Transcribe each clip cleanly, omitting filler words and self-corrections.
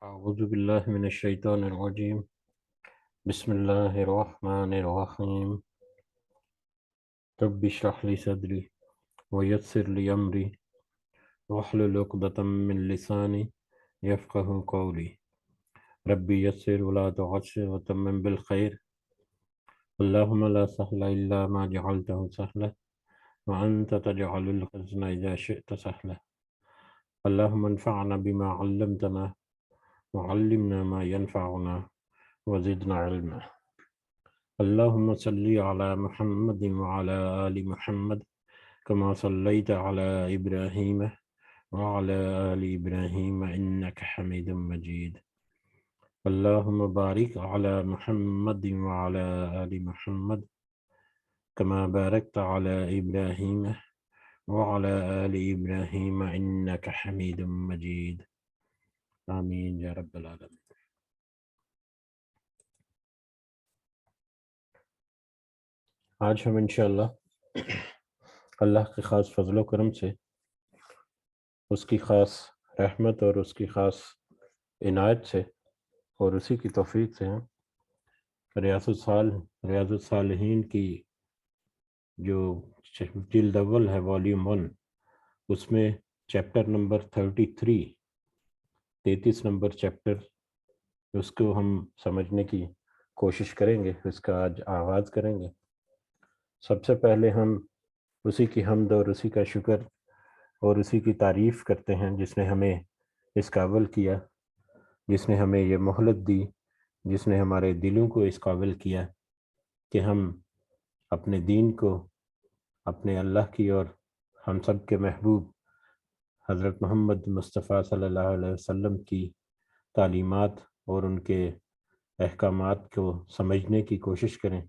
أعوذ بالله من الشيطان الرجيم. بسم الله الرحمن الرحيم. رب اشرح لي صدري ويسر لي أمري واحلل عقدة من لساني يفقه قولي. ربي يسر ولا تعسر وتمم بالخير. اللهم لا سهل إلا ما جعلته سهلا وأنت تجعل الحزن إذا شئت سهلا. اللهم انفعنا بما علمتنا وعلمنا ما ينفعنا وزدنا علما. اللهم صل على محمد وعلى آل محمد كما صليت على إبراهيم وعلى آل إبراهيم إنك حميد مجيد. اللهم بارك على محمد وعلى آل محمد كما باركت على إبراهيم وعلى آل إبراهيم إنك حميد مجيد. آمين يا رب العالمين. آج ہم انشاءاللہ اللہ کے خاص فضل و کرم سے، اس کی خاص رحمت اور اس کی خاص عنایت سے اور اسی کی توفیق سے ہم ریاض الصالحین کی جو جلد اول ہے والیوم 1، اس میں چیپٹر نمبر 33 نمبر چیپٹر، اس کو ہم سمجھنے کی کوشش کریں گے، اس کا آج آغاز کریں گے۔ سب سے پہلے ہم اسی کی حمد اور اسی کا شکر اور اسی کی تعریف کرتے ہیں جس نے ہمیں اس قابل کیا، جس نے ہمیں یہ مہلت دی، جس نے ہمارے دلوں کو اس قابل کیا کہ ہم اپنے دین کو، اپنے اللہ کی اور ہم سب کے محبوب حضرت محمد مصطفیٰ صلی اللہ علیہ وسلم کی تعلیمات اور ان کے احکامات کو سمجھنے کی کوشش کریں۔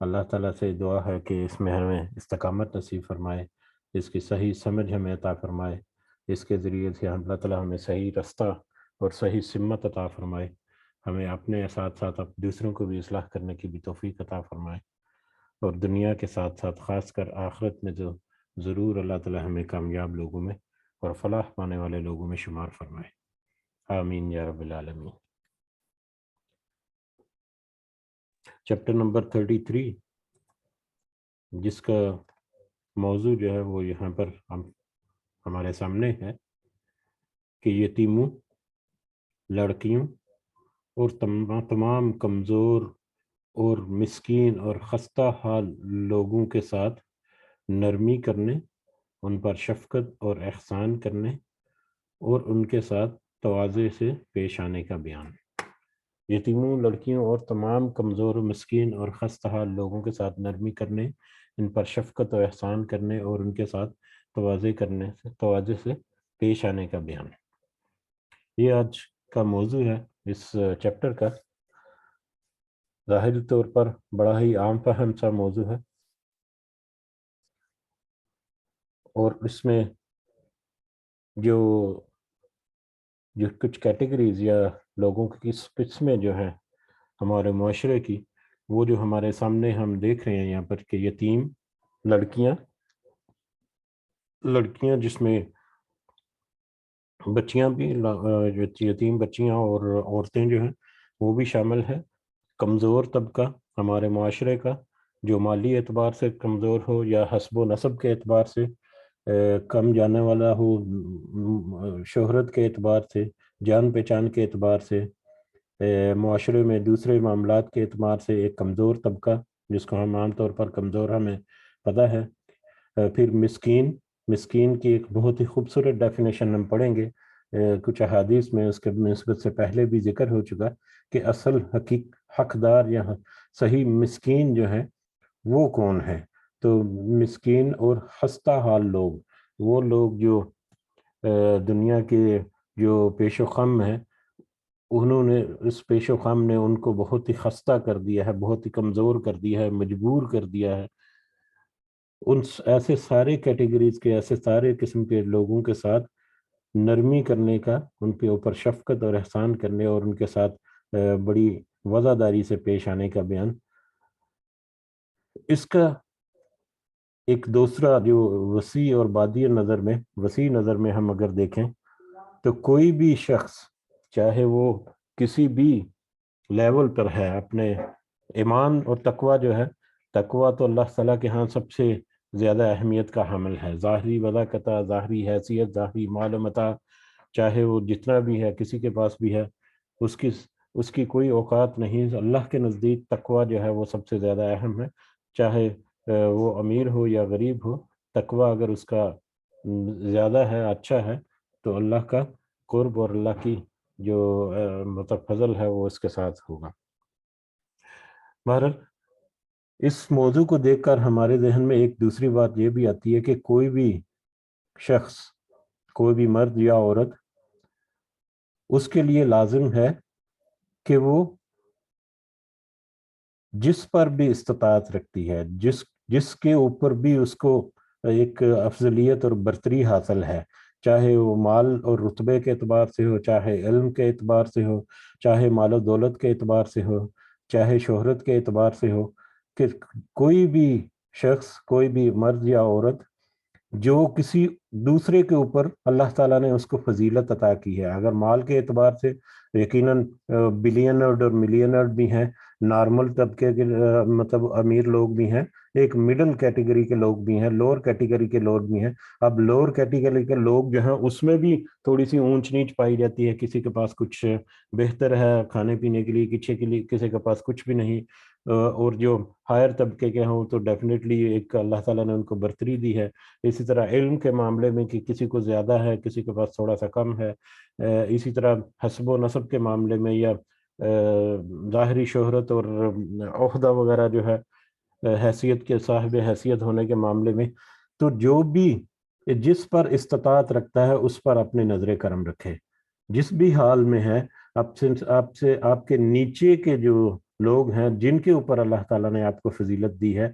اللہ تعالیٰ سے دعا ہے کہ اس میں ہمیں استقامت نصیب فرمائے، اس کی صحیح سمجھ ہمیں عطا فرمائے، اس کے ذریعے سے اللہ تعالیٰ ہمیں صحیح رستہ اور صحیح سمت عطا فرمائے، ہمیں اپنے ساتھ ساتھ دوسروں کو بھی اصلاح کرنے کی بھی توفیق عطا فرمائے، اور دنیا کے ساتھ ساتھ خاص کر آخرت میں جو ضرور اللہ تعالیٰ ہمیں کامیاب لوگوں میں اور فلاح پانے والے لوگوں میں شمار فرمائے۔ آمین یا رب العالمین۔ چیپٹر نمبر 33 جس کا موضوع جو ہے وہ یہاں پر ہمارے سامنے ہے کہ یتیموں، لڑکیوں اور تمام کمزور اور مسکین اور خستہ حال لوگوں کے ساتھ نرمی کرنے، ان پر شفقت اور احسان کرنے اور ان کے ساتھ تواضع سے پیش آنے کا بیان۔ یتیموں، لڑکیوں اور تمام کمزور مسکین اور خستہ حال لوگوں کے ساتھ نرمی کرنے، ان پر شفقت و احسان کرنے اور ان کے ساتھ تواضع سے پیش آنے کا بیان۔ یہ آج کا موضوع ہے اس چیپٹر کا۔ ظاہری طور پر بڑا ہی عام فہم سا موضوع ہے، اور اس میں جو کچھ کیٹیگریز یا لوگوں کی قسمیں جو ہیں ہمارے معاشرے کی، وہ جو ہمارے سامنے ہم دیکھ رہے ہیں یہاں پر کہ یتیم، لڑکیاں جس میں بچیاں بھی، یتیم بچیاں اور عورتیں جو ہیں وہ بھی شامل ہیں۔ کمزور طبقہ ہمارے معاشرے کا جو مالی اعتبار سے کمزور ہو یا حسب و نسب کے اعتبار سے کم جانے والا ہو، شہرت کے اعتبار سے، جان پہچان کے اعتبار سے، معاشرے میں دوسرے معاملات کے اعتبار سے ایک کمزور طبقہ جس کو ہم عام طور پر کمزور ہمیں پتہ ہے۔ پھر مسکین کی ایک بہت ہی خوبصورت ڈیفینیشن ہم پڑھیں گے، کچھ احادیث میں اس کے نسبت سے پہلے بھی ذکر ہو چکا کہ اصل حقدار یا صحیح مسکین جو ہے وہ کون ہے۔ تو مسکین اور خستہ حال لوگ، وہ لوگ جو دنیا کے جو پیش و خم ہیں، انہوں نے اس پیش و خم نے ان کو بہت ہی خستہ کر دیا ہے، بہت ہی کمزور کر دیا ہے، مجبور کر دیا ہے۔ ان ایسے سارے کیٹیگریز کے، ایسے سارے قسم کے لوگوں کے ساتھ نرمی کرنے کا، ان کے اوپر شفقت اور احسان کرنے اور ان کے ساتھ بڑی وفاداری سے پیش آنے کا بیان۔ اس کا ایک دوسرا جو وسیع اور وسیع نظر میں ہم اگر دیکھیں تو کوئی بھی شخص چاہے وہ کسی بھی لیول پر ہے. اپنے ایمان اور تقوی جو ہے، تقوی تو اللہ تعالیٰ کے ہاں سب سے زیادہ اہمیت کا حامل ہے. ظاہری وضاقتہ، ظاہری حیثیت، ظاہری معلومتا، چاہے وہ جتنا بھی ہے کسی کے پاس بھی ہے، اس کی کوئی اوقات نہیں. اللہ کے نزدیک تقوی جو ہے وہ سب سے زیادہ اہم ہے. چاہے وہ امیر ہو یا غریب ہو، تقوی اگر اس کا زیادہ ہے، اچھا ہے، تو اللہ کا قرب اور اللہ کی جو مطلب فضل ہے وہ اس کے ساتھ ہوگا. بہرحال اس موضوع کو دیکھ کر ہمارے ذہن میں ایک دوسری بات یہ بھی آتی ہے کہ کوئی بھی شخص، کوئی بھی مرد یا عورت، اس کے لیے لازم ہے کہ وہ جس پر بھی استطاعت رکھتی ہے، جس کے اوپر بھی اس کو ایک افضلیت اور برتری حاصل ہے، چاہے وہ مال اور رتبے کے اعتبار سے ہو، چاہے علم کے اعتبار سے ہو، چاہے مال و دولت کے اعتبار سے ہو، چاہے شہرت کے اعتبار سے ہو، کہ کوئی بھی شخص، کوئی بھی مرد یا عورت جو کسی دوسرے کے اوپر اللہ تعالیٰ نے اس کو فضیلت عطا کی ہے. اگر مال کے اعتبار سے یقیناً بلینئر اور ملینئر بھی ہیں، نارمل طبقے کے مطلب امیر لوگ بھی ہیں، ایک مڈل کیٹیگری کے لوگ بھی ہیں، لوور کیٹیگری کے لوگ بھی ہیں. اب لوور کیٹیگری کے لوگ جو ہیں اس میں بھی تھوڑی سی اونچ نیچ پائی جاتی ہے. کسی کے پاس کچھ بہتر ہے کھانے پینے کے لیے، کسی کے پاس کچھ بھی نہیں. اور جو ہائر طبقے کے ہوں تو ڈیفینیٹلی ایک اللہ تعالیٰ نے ان کو برتری دی ہے. اسی طرح علم کے معاملے میں کہ کسی کو زیادہ ہے، کسی کے پاس تھوڑا سا کم ہے. اسی طرح حسب و نسب کے معاملے میں، یا ظاہری شہرت اور عہدہ وغیرہ جو ہے، حیثیت کے صاحب حیثیت ہونے کے معاملے میں، تو جو بھی جس پر استطاعت رکھتا ہے اس پر اپنے نظر کرم رکھے. جس بھی حال میں ہے، آپ کے نیچے کے جو لوگ ہیں جن کے اوپر اللہ تعالیٰ نے آپ کو فضیلت دی ہے،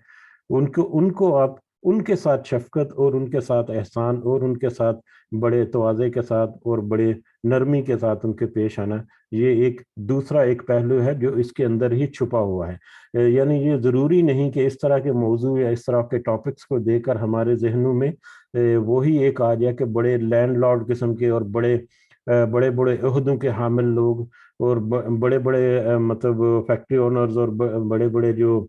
ان کو آپ ان کے ساتھ شفقت اور ان کے ساتھ احسان اور ان کے ساتھ بڑے تواضع کے ساتھ اور بڑے نرمی کے ساتھ ان کے پیش آنا، یہ ایک دوسرا ایک پہلو ہے جو اس کے اندر ہی چھپا ہوا ہے. یعنی یہ ضروری نہیں کہ اس طرح کے موضوع یا اس طرح کے ٹاپکس کو دے کر ہمارے ذہنوں میں وہی ایک آ جائے کہ بڑے لینڈ لارڈ قسم کے اور بڑے بڑے عہدوں کے حامل لوگ اور بڑے بڑے مطلب فیکٹری اونرز اور بڑے بڑے جو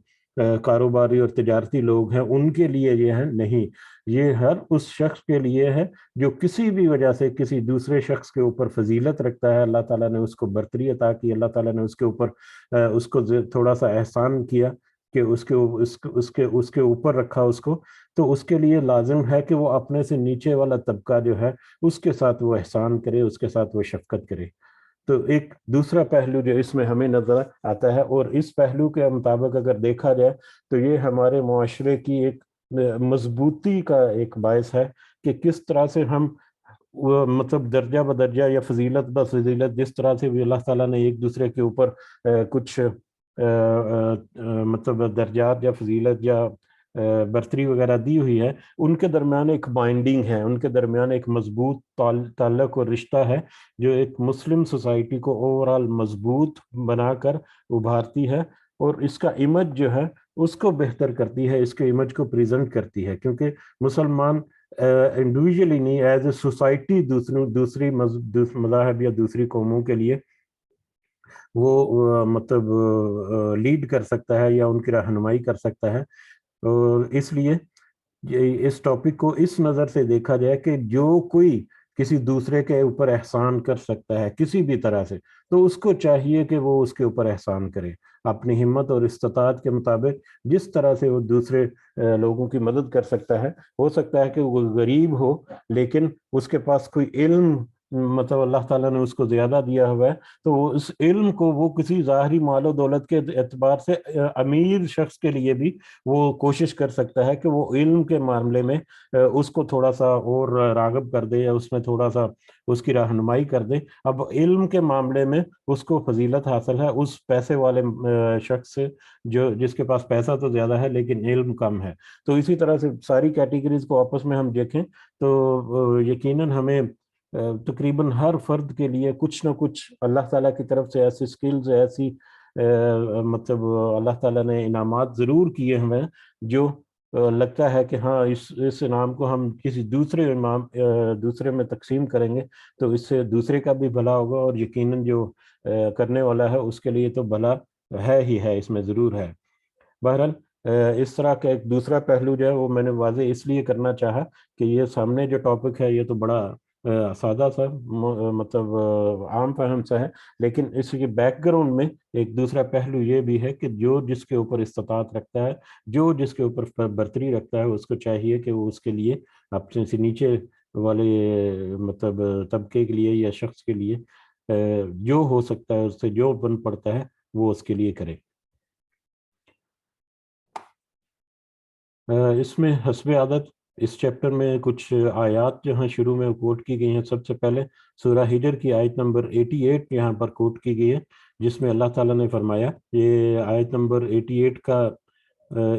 کاروباری اور تجارتی لوگ ہیں ان کے لیے یہ ہے. نہیں، یہ ہر اس شخص کے لیے ہے جو کسی بھی وجہ سے کسی دوسرے شخص کے اوپر فضیلت رکھتا ہے. اللہ تعالیٰ نے اس کو برتری عطا کی، اللہ تعالیٰ نے اس کے اوپر اس کو تھوڑا سا احسان کیا کہ اس کے اوپر رکھا اس کو، تو اس کے لیے لازم ہے کہ وہ اپنے سے نیچے والا طبقہ جو ہے اس کے ساتھ وہ احسان کرے، اس کے ساتھ وہ شفقت کرے. تو ایک دوسرا پہلو جو اس میں ہمیں نظر آتا ہے، اور اس پہلو کے مطابق اگر دیکھا جائے تو یہ ہمارے معاشرے کی ایک مضبوطی کا ایک باعث ہے کہ کس طرح سے ہم مطلب درجہ بدرجہ یا فضیلت بفضیلت جس طرح سے بھی اللہ تعالیٰ نے ایک دوسرے کے اوپر کچھ مطلب درجات یا فضیلت یا برتری وغیرہ دی ہوئی ہے، ان کے درمیان ایک بائنڈنگ ہے، ان کے درمیان ایک مضبوط تعلق اور رشتہ ہے جو ایک مسلم سوسائٹی کو اوورال مضبوط بنا کر ابھارتی ہے، اور اس کا امیج جو ہے اس کو بہتر کرتی ہے، اس کے امیج کو پریزنٹ کرتی ہے. کیونکہ مسلمان انڈیویجولی نہیں، ایز اے سوسائٹی دوسری مذاہب یا دوسری قوموں کے لیے وہ مطلب لیڈ کر سکتا ہے یا ان کی رہنمائی کر سکتا ہے. اور اس لیے اس ٹاپک کو اس نظر سے دیکھا جائے کہ جو کوئی کسی دوسرے کے اوپر احسان کر سکتا ہے کسی بھی طرح سے، تو اس کو چاہیے کہ وہ اس کے اوپر احسان کرے اپنی ہمت اور استطاعت کے مطابق. جس طرح سے وہ دوسرے لوگوں کی مدد کر سکتا ہے، ہو سکتا ہے کہ وہ غریب ہو لیکن اس کے پاس کوئی علم مطلب اللہ تعالیٰ نے اس کو زیادہ دیا ہوا ہے، تو وہ اس علم کو وہ کسی ظاہری مال و دولت کے اعتبار سے امیر شخص کے لیے بھی وہ کوشش کر سکتا ہے کہ وہ علم کے معاملے میں اس کو تھوڑا سا اور راغب کر دے یا اس میں تھوڑا سا اس کی رہنمائی کر دے. اب علم کے معاملے میں اس کو فضیلت حاصل ہے اس پیسے والے شخص سے جس کے پاس پیسہ تو زیادہ ہے لیکن علم کم ہے. تو اسی طرح سے ساری کیٹیگریز کو آپس میں ہم دیکھیں تو یقیناً ہمیں تقریباً ہر فرد کے لیے کچھ نہ کچھ اللہ تعالیٰ کی طرف سے ایسی سکلز، ایسی مطلب اللہ تعالیٰ نے انعامات ضرور کیے ہیں جو لگتا ہے کہ ہاں اس انعام کو ہم کسی دوسرے میں تقسیم کریں گے تو اس سے دوسرے کا بھی بھلا ہوگا، اور یقیناً جو کرنے والا ہے اس کے لیے تو بھلا ہے ہی ہے، اس میں ضرور ہے۔ بہرحال اس طرح کا ایک دوسرا پہلو جو ہے وہ میں نے واضح اس لیے کرنا چاہا کہ یہ سامنے جو ٹاپک ہے یہ تو بڑا سادہ سا مطلب عام فہم سا ہے، لیکن اس کے بیک گراؤنڈ میں ایک دوسرا پہلو یہ بھی ہے کہ جو جس کے اوپر استطاعت رکھتا ہے، جو جس کے اوپر برتری رکھتا ہے، اس کو چاہیے کہ وہ اس کے لیے اپنے سے نیچے والے مطلب طبقے کے لیے یا شخص کے لیے جو ہو سکتا ہے، اس سے جو بن پڑتا ہے وہ اس کے لیے کرے۔ اس میں حسب عادت اس چیپٹر میں کچھ آیات جو ہیں شروع میں کوٹ کی گئی ہیں۔ سب سے پہلے سورہ ہجر کی آیت نمبر 88 یہاں پر کوٹ کی گئی ہے، جس میں اللہ تعالیٰ نے فرمایا، یہ آیت نمبر 88 کا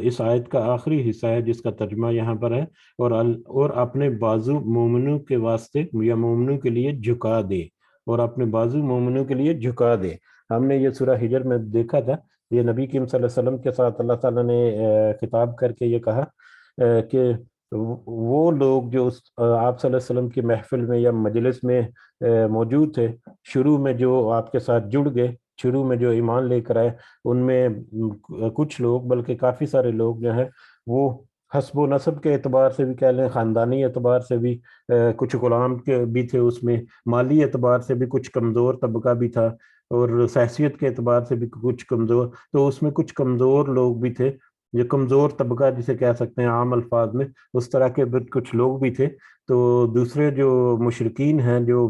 اس آیت کا آخری حصہ ہے جس کا ترجمہ یہاں پر ہے، اور اپنے بازو مومنوں کے واسطے یا مومنوں کے لیے جھکا دے، اور اپنے بازو مومنوں کے لیے جھکا دے۔ ہم نے یہ سورہ ہجر میں دیکھا تھا، یہ نبی کریم صلی اللہ علیہ وسلم کے ساتھ اللہ تعالیٰ نے خطاب کر کے یہ کہا کہ وہ لوگ جو آپ صلی اللہ علیہ وسلم کی محفل میں یا مجلس میں موجود تھے، شروع میں جو آپ کے ساتھ جڑ گئے، شروع میں جو ایمان لے کر آئے، ان میں کچھ لوگ بلکہ کافی سارے لوگ جو ہیں وہ حسب و نسب کے اعتبار سے بھی کہہ لیں، خاندانی اعتبار سے بھی کچھ غلام کے بھی تھے، اس میں مالی اعتبار سے بھی کچھ کمزور طبقہ بھی تھا، اور حیثیت کے اعتبار سے بھی کچھ کمزور، تو اس میں کچھ کمزور لوگ بھی تھے، یہ کمزور طبقہ جسے کہہ سکتے ہیں عام الفاظ میں، اس طرح کے کچھ لوگ بھی تھے۔ تو دوسرے جو مشرکین ہیں، جو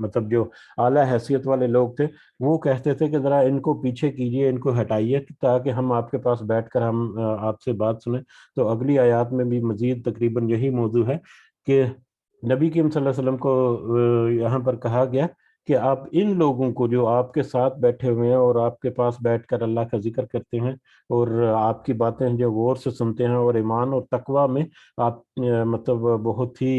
مطلب جو اعلیٰ حیثیت والے لوگ تھے، وہ کہتے تھے کہ ذرا ان کو پیچھے کیجئے، ان کو ہٹائیے تاکہ ہم آپ کے پاس بیٹھ کر ہم آپ سے بات سنیں۔ تو اگلی آیات میں بھی مزید تقریباً یہی موضوع ہے کہ نبی کریم صلی اللہ علیہ وسلم کو یہاں پر کہا گیا کہ آپ ان لوگوں کو جو آپ کے ساتھ بیٹھے ہوئے ہیں اور آپ کے پاس بیٹھ کر اللہ کا ذکر کرتے ہیں اور آپ کی باتیں جو غور سے سنتے ہیں، اور ایمان اور تقوی میں آپ مطلب بہت ہی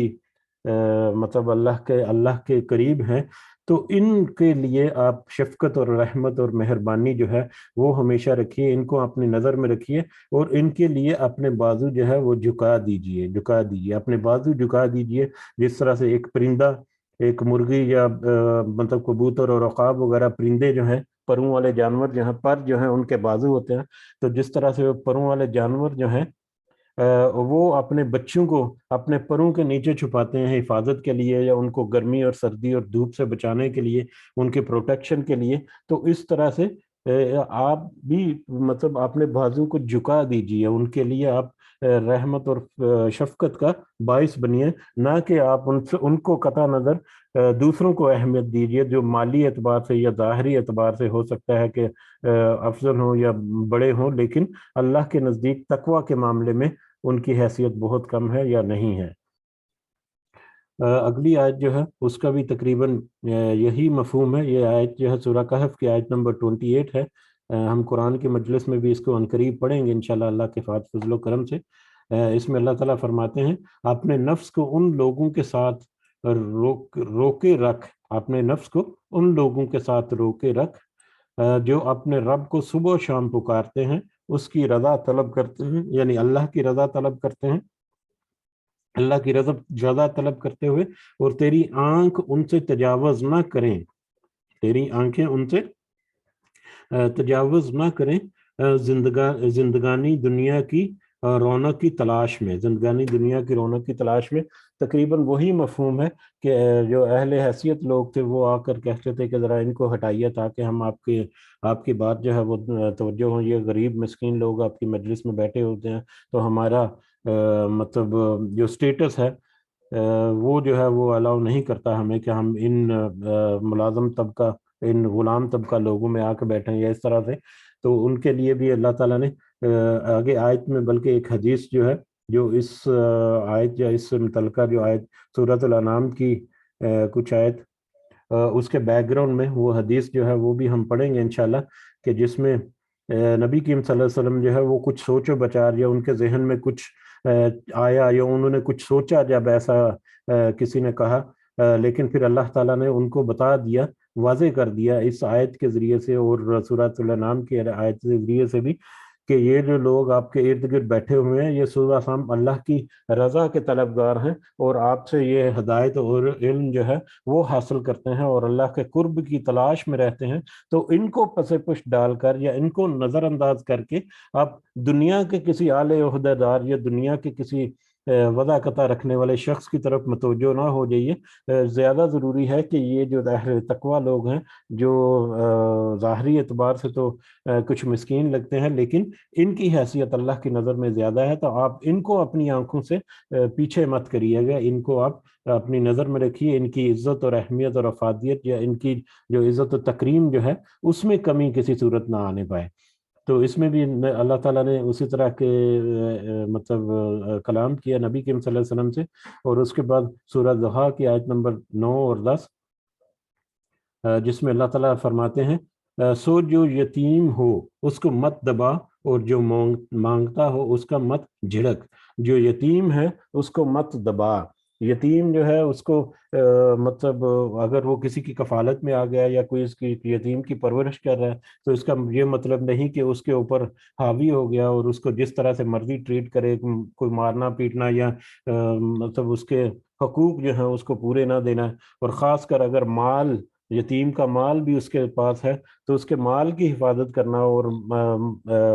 مطلب اللہ کے قریب ہیں، تو ان کے لیے آپ شفقت اور رحمت اور مہربانی جو ہے وہ ہمیشہ رکھیے، ان کو اپنی نظر میں رکھیے، اور ان کے لیے اپنے بازو جو ہے وہ جھکا دیجئے، اپنے بازو جھکا دیجئے، جس طرح سے ایک پرندہ، ایک مرغی یا مطلب کبوتر اور عقاب وغیرہ پرندے جو ہیں، پروں والے جانور جو ہیں، پر جو ہیں ان کے بازو ہوتے ہیں، تو جس طرح سے وہ پروں والے جانور جو ہیں وہ اپنے بچوں کو اپنے پروں کے نیچے چھپاتے ہیں حفاظت کے لیے، یا ان کو گرمی اور سردی اور دھوپ سے بچانے کے لیے، ان کے پروٹیکشن کے لیے، تو اس طرح سے آپ بھی مطلب اپنے بازو کو جھکا دیجئے، ان کے لیے آپ رحمت اور شفقت کا باعث بنیے، نہ کہ آپ ان کو قطع نظر دوسروں کو اہمیت دیجئے جو مالی اعتبار سے یا ظاہری اعتبار سے ہو سکتا ہے کہ افضل ہوں یا بڑے ہوں، لیکن اللہ کے نزدیک تقوی کے معاملے میں ان کی حیثیت بہت کم ہے یا نہیں ہے۔ اگلی آیت جو ہے اس کا بھی تقریباً یہی مفہوم ہے۔ یہ آیت جو ہے سورہ کہف کی آیت نمبر 28 ہے۔ ہم قرآن کی مجلس میں بھی اس کو عنقریب پڑھیں گے انشاءاللہ اللہ کے فضل و کرم سے۔ اس میں اللہ تعالیٰ فرماتے ہیں، اپنے نفس کو ان لوگوں کے ساتھ روکے رکھ، اپنے نفس کو ان لوگوں کے ساتھ روکے رکھ جو اپنے رب کو صبح و شام پکارتے ہیں، اس کی رضا طلب کرتے ہیں، یعنی اللہ کی رضا طلب کرتے ہیں، اللہ کی رضا طلب کرتے ہوئے، اور تیری آنکھ ان سے تجاوز نہ کریں، تیری آنکھیں ان سے تجاوز نہ کریں، زندگانی دنیا کی رونق کی تلاش میں، زندگانی دنیا کی رونق کی تلاش میں تقریباً وہی مفہوم ہے کہ جو اہل حیثیت لوگ تھے وہ آ کر کہتے تھے کہ ذرا ان کو ہٹائیے تاکہ ہم آپ کی بات جو ہے وہ توجہ ہوں، یہ غریب مسکین لوگ آپ کی مجلس میں بیٹھے ہوتے ہیں، تو ہمارا مطلب جو سٹیٹس ہے وہ جو ہے وہ الاؤ نہیں کرتا ہمیں کہ ہم ان ملازم طبقہ، ان غلام طبقہ لوگوں میں آ کے بیٹھیں یا اس طرح سے۔ تو ان کے لیے بھی اللہ تعالیٰ نے آگے آیت میں بلکہ ایک حدیث جو ہے، جو اس آیت یا اس متعلقہ جو آیت سورۃ الانعام کی کچھ آیت اس کے بیک گراؤنڈ میں وہ حدیث جو ہے وہ بھی ہم پڑھیں گے انشاءاللہ، کہ جس میں نبی کریم صلی اللہ علیہ وسلم جو ہے وہ کچھ سوچ و بچار یا ان کے ذہن میں کچھ آیا یا انہوں نے کچھ سوچا جب ایسا کسی نے کہا، لیکن پھر اللہ تعالیٰ نے ان کو بتا دیا، واضح کر دیا اس آیت کے ذریعے سے اور سورۃ الانعام کی آیت کے ذریعے سے بھی، کہ یہ جو لوگ آپ کے ارد گرد بیٹھے ہوئے ہیں یہ صبح شام اللہ کی رضا کے طلبگار ہیں، اور آپ سے یہ ہدایت اور علم جو ہے وہ حاصل کرتے ہیں اور اللہ کے قرب کی تلاش میں رہتے ہیں، تو ان کو پس پشت ڈال کر یا ان کو نظر انداز کر کے آپ دنیا کے کسی اعلی عہدہ دار یا دنیا کے کسی وضع قطع رکھنے والے شخص کی طرف متوجہ نہ ہو جائیے۔ زیادہ ضروری ہے کہ یہ جو اہل تقوی لوگ ہیں، جو ظاہری اعتبار سے تو کچھ مسکین لگتے ہیں، لیکن ان کی حیثیت اللہ کی نظر میں زیادہ ہے، تو آپ ان کو اپنی آنکھوں سے پیچھے مت کریے گا، ان کو آپ اپنی نظر میں رکھیے، ان کی عزت اور اہمیت اور افادیت یا ان کی جو عزت و تکریم جو ہے اس میں کمی کسی صورت نہ آنے پائے۔ تو اس میں بھی اللہ تعالیٰ نے اسی طرح کے مطلب کلام کیا نبی کریم صلی اللہ علیہ وسلم سے، اور اس کے بعد سورہ ضحیٰ کی آیت نمبر 9 اور 10 جس میں اللہ تعالیٰ فرماتے ہیں سو جو یتیم ہو اس کو مت دبا اور جو مانگتا ہو اس کا مت جھڑک۔ جو یتیم ہے اس کو مت دبا۔ یتیم جو ہے اس کو مطلب اگر وہ کسی کی کفالت میں آ گیا یا کوئی اس کی یتیم کی پرورش کر رہا ہے تو اس کا یہ مطلب نہیں کہ اس کے اوپر حاوی ہو گیا اور اس کو جس طرح سے مرضی ٹریٹ کرے، کوئی مارنا پیٹنا یا مطلب اس کے حقوق جو ہیں اس کو پورے نہ دینا، اور خاص کر اگر مال، یتیم کا مال بھی اس کے پاس ہے تو اس کے مال کی حفاظت کرنا اور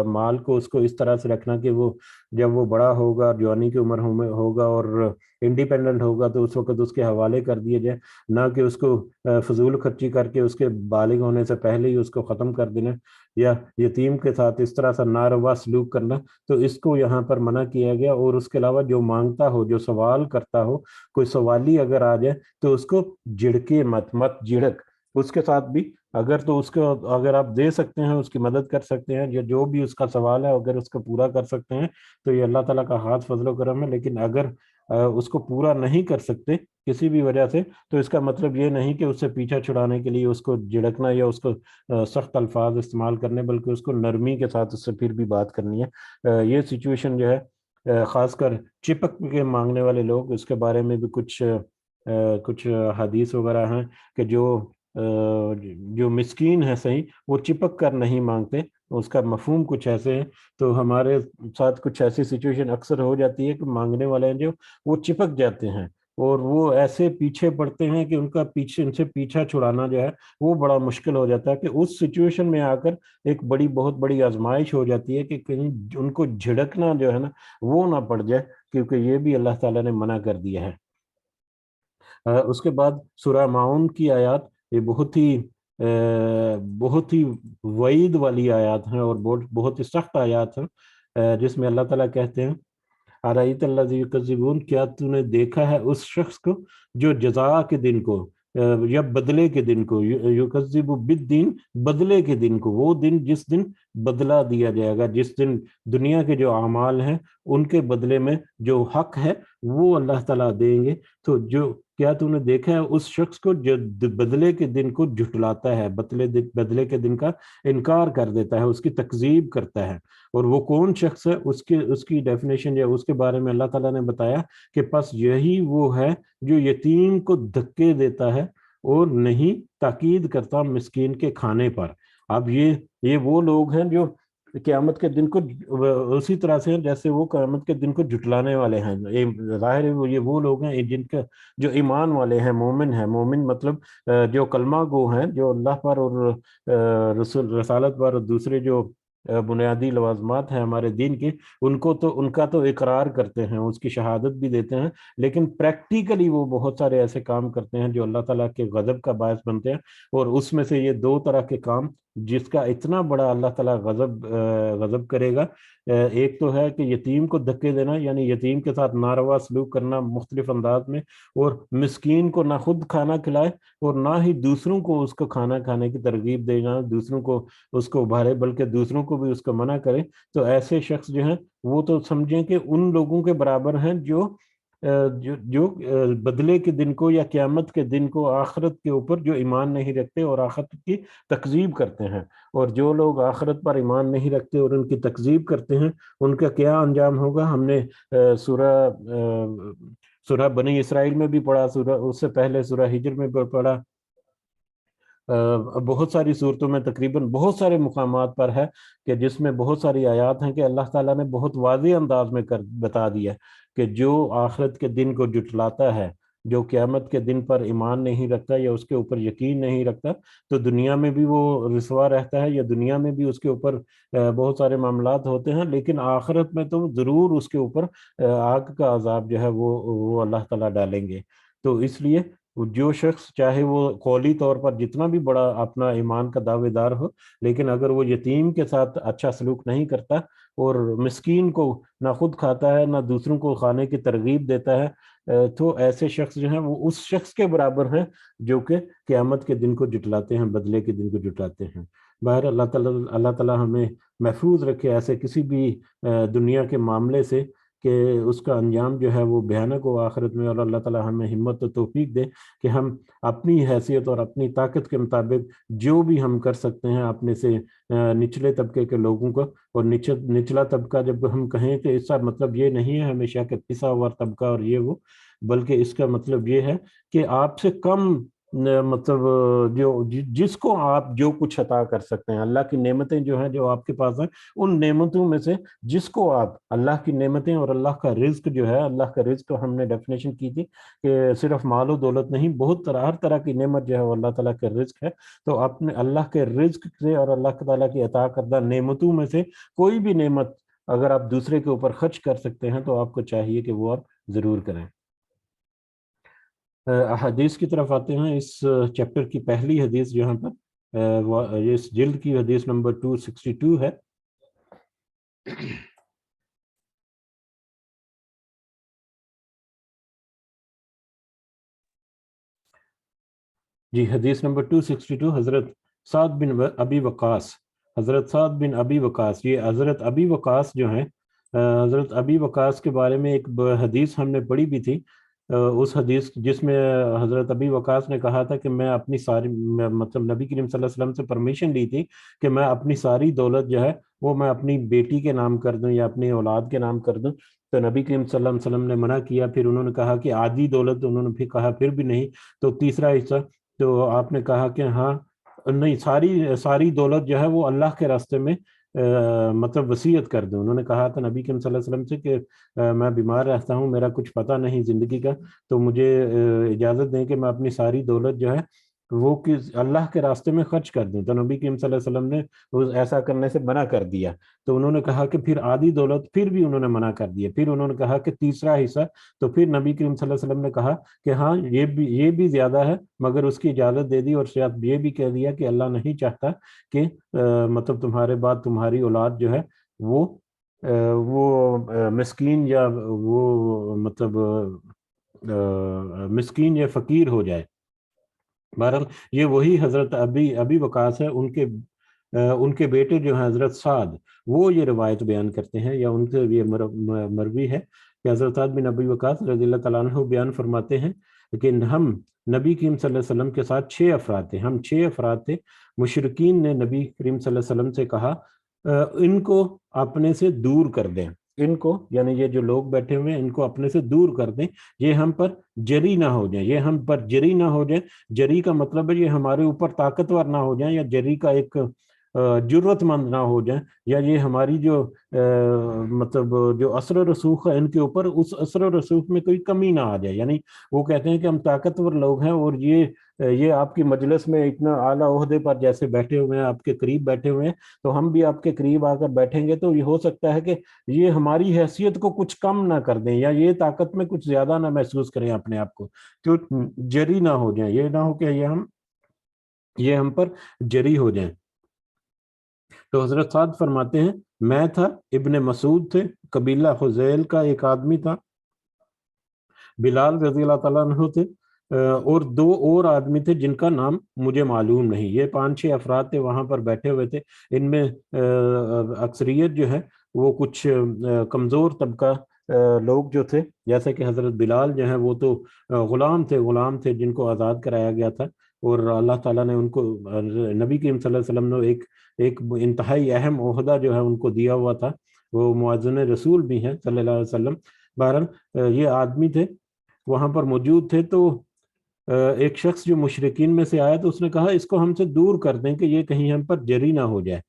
مال کو اس کو اس طرح سے رکھنا کہ وہ جب وہ بڑا ہوگا، جوانی کی عمر ہوگا اور انڈیپینڈنٹ ہوگا تو اس وقت اس کے حوالے کر دیے جائے، نہ کہ اس کو فضول خرچی کر کے اس کے بالغ ہونے سے پہلے ہی اس کو ختم کر دینا یا یتیم کے ساتھ اس طرح سے ناروا سلوک کرنا، تو اس کو یہاں پر منع کیا گیا۔ اور اس کے علاوہ جو مانگتا ہو، جو سوال کرتا ہو، کوئی سوالی اگر آ جائے تو اس کو جھڑکے مت جھڑک، اس کے ساتھ بھی اگر تو اس کو اگر آپ دے سکتے ہیں، اس کی مدد کر سکتے ہیں، جو بھی اس کا سوال ہے اگر اس کو پورا کر سکتے ہیں تو یہ اللہ تعالیٰ کا ہاتھ فضل و کرم ہے، لیکن اگر اس کو پورا نہیں کر سکتے کسی بھی وجہ سے تو اس کا مطلب یہ نہیں کہ اس سے پیچھا چھڑانے کے لیے اس کو جھڑکنا یا اس کو سخت الفاظ استعمال کرنے، بلکہ اس کو نرمی کے ساتھ اس سے پھر بھی بات کرنی ہے۔ یہ سچویشن جو ہے خاص کر چپک کے مانگنے والے لوگ، اس کے بارے میں بھی کچھ حدیث وغیرہ ہیں کہ جو مسکین ہے صحیح وہ چپک کر نہیں مانگتے، اس کا مفہوم کچھ ایسے ہے۔ تو ہمارے ساتھ کچھ ایسی سچویشن اکثر ہو جاتی ہے کہ مانگنے والے ہیں جو وہ چپک جاتے ہیں اور وہ ایسے پیچھے پڑتے ہیں کہ ان سے پیچھا چھڑانا جو ہے وہ بڑا مشکل ہو جاتا ہے، کہ اس سچویشن میں آ کر ایک بہت بڑی آزمائش ہو جاتی ہے کہ کہیں ان کو جھڑکنا جو ہے نا وہ نہ پڑ جائے، کیونکہ یہ بھی اللہ تعالیٰ نے منع کر دیا ہے۔ اس کے بعد سورہ معون کی آیات، یہ بہت ہی وعید والی آیات ہیں اور بہت ہی سخت آیات ہیں، جس میں اللہ تعالیٰ کہتے ہیں ارأیت الذی یکذبون، کیا تو نے دیکھا ہے اس شخص کو جو جزا کے دن کو یا بدلے کے دن کو، یکذب بالدین، بدلے کے دن کو، وہ دن جس دن بدلہ دیا جائے گا، جس دن دنیا کے جو اعمال ہیں ان کے بدلے میں جو حق ہے وہ اللہ تعالیٰ دیں گے۔ تو کیا تو نے دیکھا ہے اس شخص کو جو بدلے کے دن کو جھٹلاتا ہے، بدلے کے دن کا انکار کر دیتا ہے، اس کی تکذیب کرتا ہے، اور وہ کون شخص ہے اس کی ڈیفینیشن یا اس کے بارے میں اللہ تعالیٰ نے بتایا کہ پس یہی وہ ہے جو یتیم کو دھکے دیتا ہے اور نہیں تاکید کرتا مسکین کے کھانے پر۔ اب یہ وہ لوگ ہیں جو قیامت کے دن کو اسی طرح سے جیسے وہ قیامت کے دن کو جھٹلانے والے ہیں۔ ظاہر ہے یہ وہ لوگ ہیں جن کا جو ایمان والے ہیں، مومن ہیں، مومن مطلب جو کلمہ گو ہیں، جو اللہ پر اور رسالت پر اور دوسرے جو بنیادی لوازمات ہیں ہمارے دین کے، ان کا تو اقرار کرتے ہیں، اس کی شہادت بھی دیتے ہیں، لیکن پریکٹیکلی وہ بہت سارے ایسے کام کرتے ہیں جو اللہ تعالیٰ کے غضب کا باعث بنتے ہیں، اور اس میں سے یہ دو طرح کے کام جس کا اتنا بڑا اللہ تعالیٰ غضب کرے گا، ایک تو ہے کہ یتیم کو دھکے دینا، یعنی یتیم کے ساتھ ناروا سلوک کرنا مختلف انداز میں، اور مسکین کو نہ خود کھانا کھلائے اور نہ ہی دوسروں کو اس کو کھانا کھانے کی ترغیب دینا، دوسروں کو اس کو ابھارے بلکہ دوسروں کو بھی اس کو منع کرے۔ تو ایسے شخص جو ہیں وہ تو سمجھیں کہ ان لوگوں کے برابر ہیں جو بدلے کے دن کو یا قیامت کے دن کو، آخرت کے اوپر جو ایمان نہیں رکھتے اور آخرت کی تکذیب کرتے ہیں۔ اور جو لوگ آخرت پر ایمان نہیں رکھتے اور ان کی تکذیب کرتے ہیں ان کا کیا انجام ہوگا، ہم نے سورہ بنی اسرائیل میں بھی پڑھا، اس سے پہلے سورہ ہجر میں بھی پڑھا، بہت ساری صورتوں میں تقریباً بہت سارے مقامات پر ہے کہ جس میں بہت ساری آیات ہیں کہ اللہ تعالیٰ نے بہت واضح انداز میں بتا دیا کہ جو آخرت کے دن کو جٹلاتا ہے، جو قیامت کے دن پر ایمان نہیں رکھتا یا اس کے اوپر یقین نہیں رکھتا، تو دنیا میں بھی وہ رسوا رہتا ہے، یا دنیا میں بھی اس کے اوپر بہت سارے معاملات ہوتے ہیں، لیکن آخرت میں تو ضرور اس کے اوپر آگ کا عذاب جو ہے وہ اللہ تعالیٰ ڈالیں گے۔ تو اس لیے جو شخص چاہے وہ قولی طور پر جتنا بھی بڑا اپنا ایمان کا دعوے دار ہو، لیکن اگر وہ یتیم کے ساتھ اچھا سلوک نہیں کرتا اور مسکین کو نہ خود کھاتا ہے نہ دوسروں کو کھانے کی ترغیب دیتا ہے، تو ایسے شخص جو ہیں وہ اس شخص کے برابر ہیں جو کہ قیامت کے دن کو جٹلاتے ہیں، بدلے کے دن کو جٹلاتے ہیں۔ باہر اللہ تعالیٰ ہمیں محفوظ رکھے ایسے کسی بھی دنیا کے معاملے سے کہ اس کا انجام جو ہے وہ بھیانک ہو آخرت میں، اور اللہ تعالیٰ ہمیں ہمت و توفیق دے کہ ہم اپنی حیثیت اور اپنی طاقت کے مطابق جو بھی ہم کر سکتے ہیں اپنے سے نچلے طبقے کے لوگوں کو، اور نچلا طبقہ جب ہم کہیں کہ اس کا مطلب یہ نہیں ہے ہمیشہ کہ پسا ہوا طبقہ اور یہ وہ، بلکہ اس کا مطلب یہ ہے کہ آپ سے کم مطلب جس کو آپ جو کچھ عطا کر سکتے ہیں، اللہ کی نعمتیں جو ہیں جو آپ کے پاس ہیں، ان نعمتوں میں سے جس کو آپ، اللہ کی نعمتیں اور اللہ کا رزق جو ہے، اللہ کا رزق ہم نے ڈیفینیشن کی تھی کہ صرف مال و دولت نہیں، بہت ہر طرح کی نعمت جو ہے وہ اللہ تعالیٰ کے رزق ہے۔ تو اپنے اللہ کے رزق سے اور اللہ تعالیٰ کی عطا کردہ نعمتوں میں سے کوئی بھی نعمت اگر آپ دوسرے کے اوپر خرچ کر سکتے ہیں تو آپ کو چاہیے کہ وہ آپ ضرور کریں۔ حدیث کی طرف آتے ہیں۔ اس چیپٹر کی پہلی حدیث یہاں پر اس جلد کی حدیث نمبر 262 ہے۔ جی، حدیث نمبر 262 حضرت سعد بن ابی وقاص، حضرت سعد بن ابی وقاص، یہ حضرت ابی وقاص جو ہیں، حضرت ابی وقاص کے بارے میں ایک حدیث ہم نے پڑھی بھی تھی، اس حدیث جس میں حضرت ابی وقاص نے کہا تھا کہ میں اپنی ساری مطلب نبی کریم صلی اللہ علیہ وسلم سے پرمیشن لی تھی کہ میں اپنی ساری دولت جو ہے وہ میں اپنی بیٹی کے نام کر دوں یا اپنی اولاد کے نام کر دوں، تو نبی کریم صلی اللہ علیہ وسلم نے منع کیا۔ پھر انہوں نے کہا کہ آدھی دولت، انہوں نے پھر کہا پھر بھی نہیں، تو تیسرا حصہ، تو آپ نے کہا کہ ہاں نہیں، ساری دولت جو ہے وہ اللہ کے راستے میں مطلب وصیت کر دوں۔ انہوں نے کہا تھا نبی کریم صلی اللہ علیہ وسلم سے کہ میں بیمار رہتا ہوں، میرا کچھ پتہ نہیں زندگی کا، تو مجھے اجازت دیں کہ میں اپنی ساری دولت جو ہے وہ اللہ کے راستے میں خرچ کر دوں، تو نبی کریم صلی اللہ علیہ وسلم نے ایسا کرنے سے منع کر دیا۔ تو انہوں نے کہا کہ پھر آدھی دولت، پھر بھی انہوں نے منع کر دیا۔ پھر انہوں نے کہا کہ تیسرا حصہ، تو پھر نبی کریم صلی اللہ علیہ وسلم نے کہا کہ ہاں یہ بھی زیادہ ہے، مگر اس کی اجازت دے دی، اور شاید یہ بھی کہہ دیا کہ اللہ نہیں چاہتا کہ مطلب تمہارے بعد تمہاری اولاد جو ہے وہ مسکین یا وہ مطلب مسکین یا فقیر ہو جائے۔ بہرحال یہ وہی حضرت ابی وقاص ہے، ان کے بیٹے جو ہیں حضرت سعد، وہ یہ روایت بیان کرتے ہیں، یا ان سے یہ مروی ہے کہ حضرت سعد بن ابی وقاص رضی اللہ تعالیٰ عنہ بیان فرماتے ہیں کہ ہم نبی کریم صلی اللہ علیہ وسلم کے ساتھ 6 افراد تھے، ہم 6 افراد تھے۔ مشرکین نے نبی کریم صلی اللہ علیہ وسلم سے کہا ان کو اپنے سے دور کر دیں، ان کو یعنی یہ جو لوگ بیٹھے ہوئے ہیں ان کو اپنے سے دور کر دیں، یہ ہم پر جری نہ ہو جائیں، یہ ہم پر جری نہ ہو جائیں۔ جری کا مطلب ہے یہ ہمارے اوپر طاقتور نہ ہو جائیں، یا جری کا ایک جرت مند نہ ہو جائیں، یا یہ ہماری جو مطلب جو اثر و رسوخ ہے ان کے اوپر، اس اثر و رسوخ میں کوئی کمی نہ آ جائے۔ یعنی وہ کہتے ہیں کہ ہم طاقتور لوگ ہیں، اور یہ آپ کی مجلس میں اتنا اعلیٰ عہدے پر جیسے بیٹھے ہوئے ہیں، آپ کے قریب بیٹھے ہوئے ہیں، تو ہم بھی آپ کے قریب آ کر بیٹھیں گے تو یہ ہو سکتا ہے کہ یہ ہماری حیثیت کو کچھ کم نہ کر دیں، یا یہ طاقت میں کچھ زیادہ نہ محسوس کریں اپنے آپ کو، تو جری نہ ہو جائیں، یہ نہ ہو کہ یہ ہم پر جری ہو جائیں۔ تو حضرت سعد فرماتے ہیں میں تھا، ابن مسعود تھے، قبیلہ حذیل کا ایک آدمی تھا، بلال رضی اللہ تعالیٰ عنہ تھے، اور 2 اور آدمی تھے جن کا نام مجھے معلوم نہیں۔ یہ 5-6 افراد تھے وہاں پر بیٹھے ہوئے تھے۔ ان میں اکثریت جو ہے وہ کچھ کمزور طبقہ لوگ جو تھے، جیسے کہ حضرت بلال جو ہیں وہ تو غلام تھے جن کو آزاد کرایا گیا تھا، اور اللہ تعالیٰ نے ان کو نبی کریم صلی اللہ علیہ وسلم نے ایک انتہائی اہم عہدہ جو ہے ان کو دیا ہوا تھا، وہ مؤذن رسول بھی ہیں صلی اللہ علیہ وسلم۔ بہرحال یہ آدمی تھے وہاں پر موجود تھے، تو ایک شخص جو مشرکین میں سے آیا تو اس نے کہا اس کو ہم سے دور کر دیں کہ یہ کہیں ہم پر جری نہ ہو جائے.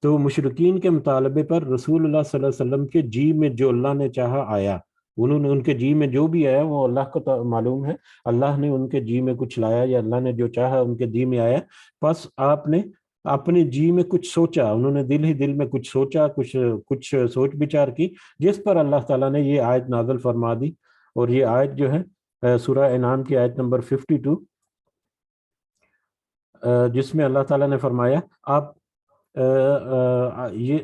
تو مشرکین کے مطالبے پر رسول اللہ صلی اللہ علیہ وسلم کے جی میں جو اللہ نے چاہا آیا. انہوں نے ان کے جی میں جو بھی آیا وہ اللہ کو معلوم ہے. اللہ نے ان کے جی میں کچھ لایا یا اللہ نے جو چاہا ان کے جی میں آیا. بس آپ نے اپنے جی میں کچھ سوچا, انہوں نے دل ہی دل میں کچھ سوچا, کچھ سوچ بچار کی, جس پر اللہ تعالیٰ نے یہ آیت نازل فرما دی. اور یہ آیت جو ہے سورہ انعام کی آیت نمبر 52, جس میں اللہ تعالیٰ نے فرمایا آپ یہ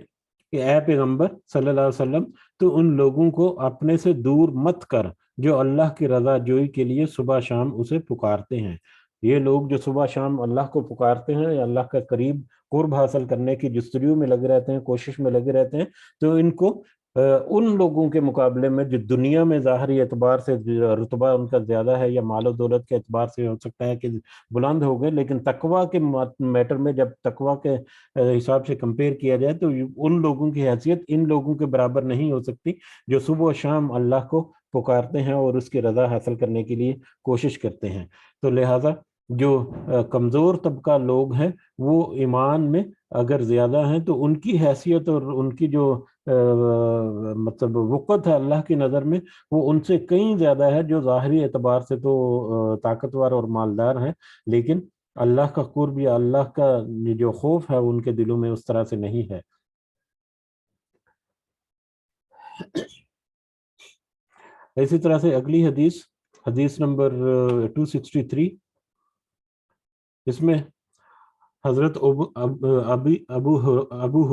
کہ اے پیغمبر صلی اللہ علیہ وسلم تو ان لوگوں کو اپنے سے دور مت کر جو اللہ کی رضا جوئی کے لیے صبح شام اسے پکارتے ہیں. یہ لوگ جو صبح شام اللہ کو پکارتے ہیں یا اللہ کا قریب قرب حاصل کرنے کی جستجو میں لگے رہتے ہیں, کوشش میں لگے رہتے ہیں, تو ان کو ان لوگوں کے مقابلے میں جو دنیا میں ظاہری اعتبار سے رتبہ ان کا زیادہ ہے یا مال و دولت کے اعتبار سے ہو سکتا ہے کہ بلند ہو گئے, لیکن تقویٰ کے میٹر میں جب تقویٰ کے حساب سے کمپیئر کیا جائے تو ان لوگوں کی حیثیت ان لوگوں کے برابر نہیں ہو سکتی جو صبح و شام اللہ کو پکارتے ہیں اور اس کی رضا حاصل کرنے کے لیے کوشش کرتے ہیں. تو لہٰذا جو کمزور طبقہ لوگ ہیں وہ ایمان میں اگر زیادہ ہیں تو ان کی حیثیت اور ان کی جو مطلب وقت ہے اللہ کی نظر میں وہ ان سے کہیں زیادہ ہے جو ظاہری اعتبار سے تو طاقتور اور مالدار ہیں, لیکن اللہ کا قرب یا اللہ کا جو خوف ہے ان کے دلوں میں اس طرح سے نہیں ہے. اسی طرح سے اگلی حدیث نمبر 263, اس میں حضرت ابو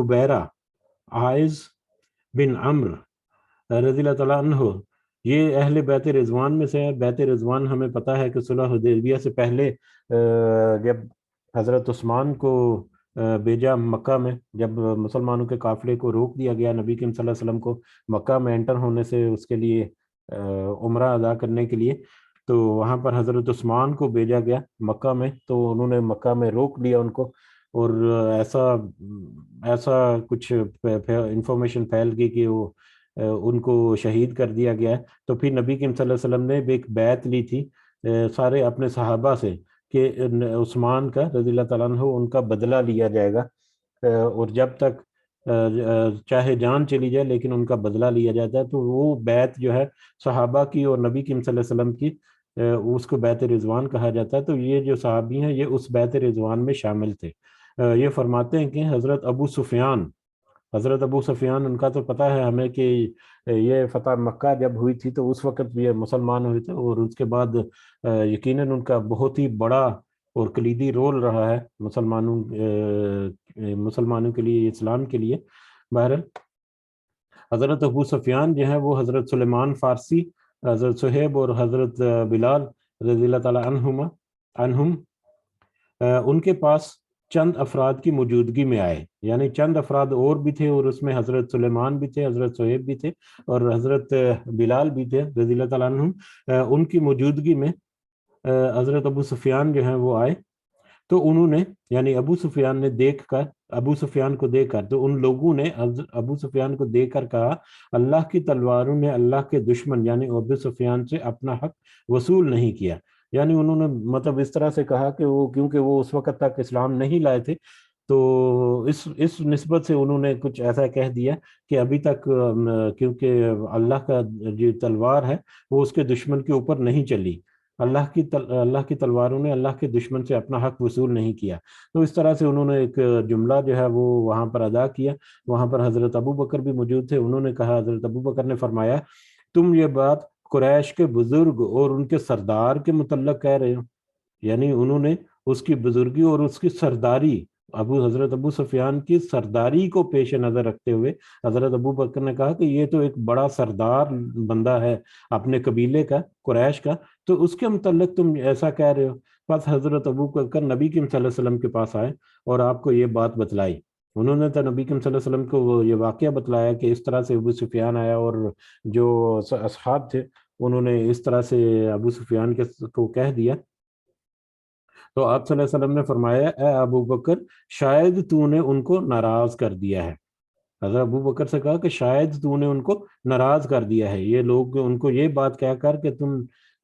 حبیرہ عائز بن عمرو رضی اللہ تعالیٰ عنہ, یہ اہل بیت رضوان میں سے ہے. بیت رضوان ہمیں پتہ ہے کہ صلح حدیبیہ سے پہلے جب حضرت عثمان کو بھیجا مکہ میں, جب مسلمانوں کے قافلے کو روک دیا گیا نبی کریم صلی اللہ علیہ وسلم کو مکہ میں انٹر ہونے سے اس کے لیے عمرہ ادا کرنے کے لیے, تو وہاں پر حضرت عثمان کو بھیجا گیا مکہ میں, تو انہوں نے مکہ میں روک لیا ان کو, اور ایسا کچھ انفارمیشن پھیل گئی کہ وہ ان کو شہید کر دیا گیا ہے. تو پھر نبی کریم صلی اللہ علیہ وسلم نے بھی ایک بیعت لی تھی سارے اپنے صحابہ سے کہ عثمان کا رضی اللہ تعالیٰ عنہ ان کا بدلہ لیا جائے گا, اور جب تک چاہے جان چلی جائے لیکن ان کا بدلہ لیا جاتا ہے. تو وہ بیعت جو ہے صحابہ کی اور نبی کریم صلی اللہ علیہ وسلم کی, اس کو بیعت رضوان کہا جاتا ہے. تو یہ جو صحابی ہیں یہ اس بیعت رضوان میں شامل تھے. یہ فرماتے ہیں کہ حضرت ابو سفیان ان کا تو پتہ ہے ہمیں کہ یہ فتح مکہ جب ہوئی تھی تو اس وقت یہ مسلمان ہوئے تھے, اور اس کے بعد یقیناً ان کا بہت ہی بڑا اور کلیدی رول رہا ہے مسلمانوں کے لیے, اسلام کے لیے. بہرحال حضرت ابو سفیان جو ہے وہ حضرت سلیمان فارسی, حضرت صہیب اور حضرت بلال رضی اللہ تعالیٰ عنہم ان کے پاس چند افراد کی موجودگی میں آئے, یعنی چند افراد اور بھی تھے, اور اس میں حضرت سلیمان بھی تھے, حضرت صہیب بھی تھے, اور حضرت بلال بھی تھے رضی اللہ تعالیٰ عنہم. ان کی موجودگی میں حضرت ابو سفیان جو ہیں وہ آئے. تو انہوں نے یعنی ابو سفیان کو دیکھ کر تو ان لوگوں نے ابو سفیان کو دیکھ کر کہا اللہ کی تلواروں نے اللہ کے دشمن یعنی ابو سفیان سے اپنا حق وصول نہیں کیا. یعنی انہوں نے مطلب اس طرح سے کہا کہ وہ کیونکہ وہ اس وقت تک اسلام نہیں لائے تھے, تو اس نسبت سے انہوں نے کچھ ایسا کہہ دیا کہ ابھی تک کیونکہ اللہ کا جو تلوار ہے وہ اس کے دشمن کے اوپر نہیں چلی, اللہ کی تلواروں نے اللہ کے دشمن سے اپنا حق وصول نہیں کیا. تو اس طرح سے انہوں نے ایک جملہ جو ہے وہ وہاں پر ادا کیا. وہاں پر حضرت ابو بکر بھی موجود تھے. انہوں نے کہا, حضرت ابو بکر نے فرمایا تم یہ بات قریش کے بزرگ اور ان کے سردار کے متعلق کہہ رہے ہو. یعنی انہوں نے اس کی بزرگی اور اس کی سرداری حضرت ابو سفیان کی سرداری کو پیش نظر رکھتے ہوئے حضرت ابو بکر نے کہا کہ یہ تو ایک بڑا سردار بندہ ہے اپنے قبیلے کا, قریش کا, تو اس کے متعلق تم ایسا کہہ رہے ہو. بس حضرت ابو بکر نبی کریم صلی اللہ علیہ وسلم کے پاس آئے اور آپ کو یہ بات بتلائی. انہوں نے تو نبی کریم صلی اللہ علیہ وسلم کو یہ واقعہ بتلایا کہ اس طرح سے ابو سفیان آیا, اور جو اصحاب تھے انہوں نے اس طرح سے ابو سفیان کو کہہ دیا. تو آپ صلی اللہ علیہ وسلم نے فرمایا اے ابو بکر شاید تو نے ان کو ناراض کر دیا ہے. حضرت ابو بکر سے کہا کہ شاید تو نے ان کو ناراض کر دیا ہے, یہ لوگ ان کو یہ بات کہہ کر کہ تم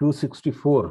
264,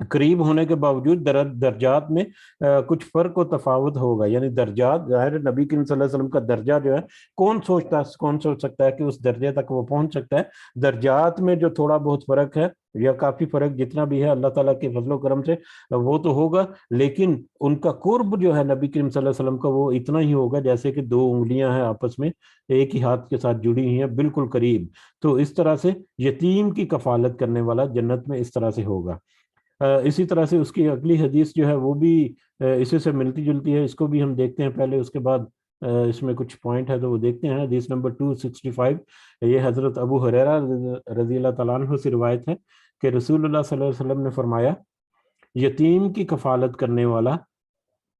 قریب ہونے کے باوجود درجات میں کچھ فرق و تفاوت ہوگا. یعنی درجات ظاہر نبی کریم صلی اللہ علیہ وسلم کا درجہ جو ہے کون سوچ سکتا ہے کہ اس درجے تک وہ پہنچ سکتا ہے. درجات میں جو تھوڑا بہت فرق ہے یا کافی فرق جتنا بھی ہے اللہ تعالیٰ کے فضل و کرم سے وہ تو ہوگا, لیکن ان کا قرب جو ہے نبی کریم صلی اللہ علیہ وسلم کا وہ اتنا ہی ہوگا جیسے کہ دو انگلیاں ہیں آپس میں ایک ہی ہاتھ کے ساتھ جڑی ہوئی ہیں بالکل قریب. تو اس طرح سے یتیم کی کفالت کرنے والا جنت میں اس طرح سے ہوگا. اسی طرح سے اس کی اگلی حدیث جو ہے وہ بھی اسی سے ملتی جلتی ہے, اس کو بھی ہم دیکھتے ہیں پہلے, اس کے بعد اس میں کچھ پوائنٹ ہے تو وہ دیکھتے ہیں. حدیث نمبر 265, یہ حضرت ابو ہریرہ رضی اللہ تعالیٰ عنہ سے روایت ہے کہ رسول اللہ صلی اللہ علیہ وسلم نے فرمایا, یتیم کی کفالت کرنے والا,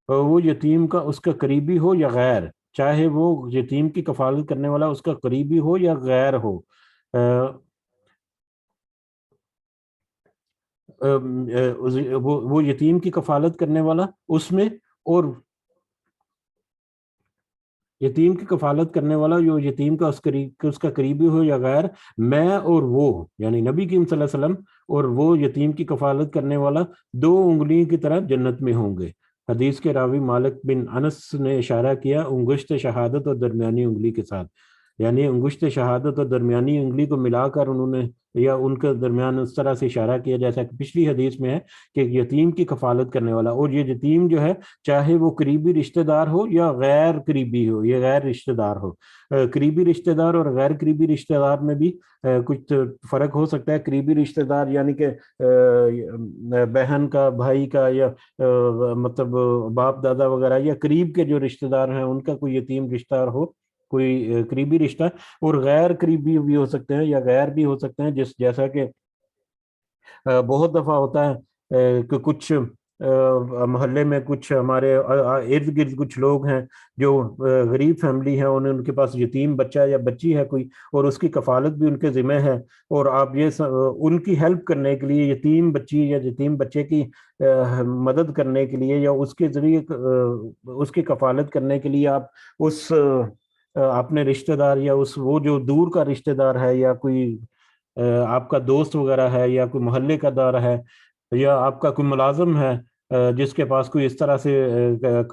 وہ یتیم کا اس کا قریبی ہو یا غیر, چاہے وہ یتیم کی کفالت کرنے والا اس کا قریبی ہو یا غیر ہو, وہ یتیم کی کفالت کرنے والا اس میں, اور یتیم کی کفالت کرنے والا جو یتیم کا اس کا قریبی ہو یا غیر, میں اور وہ یعنی نبی کریم صلی اللہ علیہ وسلم اور وہ یتیم کی کفالت کرنے والا دو انگلیوں کی طرح جنت میں ہوں گے. حدیث کے راوی مالک بن انس نے اشارہ کیا انگشت شہادت اور درمیانی انگلی کے ساتھ, یعنی انگشت شہادت اور درمیانی انگلی کو ملا کر انہوں نے یا ان کے درمیان اس طرح سے اشارہ کیا جیسا کہ پچھلی حدیث میں ہے کہ یتیم کی کفالت کرنے والا, اور یہ یتیم جو ہے چاہے وہ قریبی رشتہ دار ہو یا غیر قریبی ہو, یہ غیر رشتہ دار ہو. قریبی رشتہ دار اور غیر قریبی رشتہ دار میں بھی کچھ فرق ہو سکتا ہے. قریبی رشتہ دار یعنی کہ بہن کا, بھائی کا, یا مطلب باپ دادا وغیرہ, یا قریب کے جو رشتہ دار ہیں ان کا کوئی یتیم رشتہ دار ہو, کوئی قریبی رشتہ, اور غیر قریبی بھی ہو سکتے ہیں یا غیر بھی ہو سکتے ہیں, جیسا کہ بہت دفعہ ہوتا ہے کہ کچھ محلے میں کچھ ہمارے ارد گرد کچھ لوگ ہیں جو غریب فیملی ہیں, ان کے پاس یتیم بچہ یا بچی ہے کوئی, اور اس کی کفالت بھی ان کے ذمہ ہے, اور آپ یہ ان کی ہیلپ کرنے کے لیے یتیم بچی یا یتیم بچے کی مدد کرنے کے لیے یا اس کے ذریعے اس کی کفالت کرنے کے لیے آپ اس اپنے رشتہ دار یا اس وہ جو دور کا رشتہ دار ہے یا کوئی آپ کا دوست وغیرہ ہے یا کوئی محلے کا دار ہے یا آپ کا کوئی ملازم ہے جس کے پاس کوئی اس طرح سے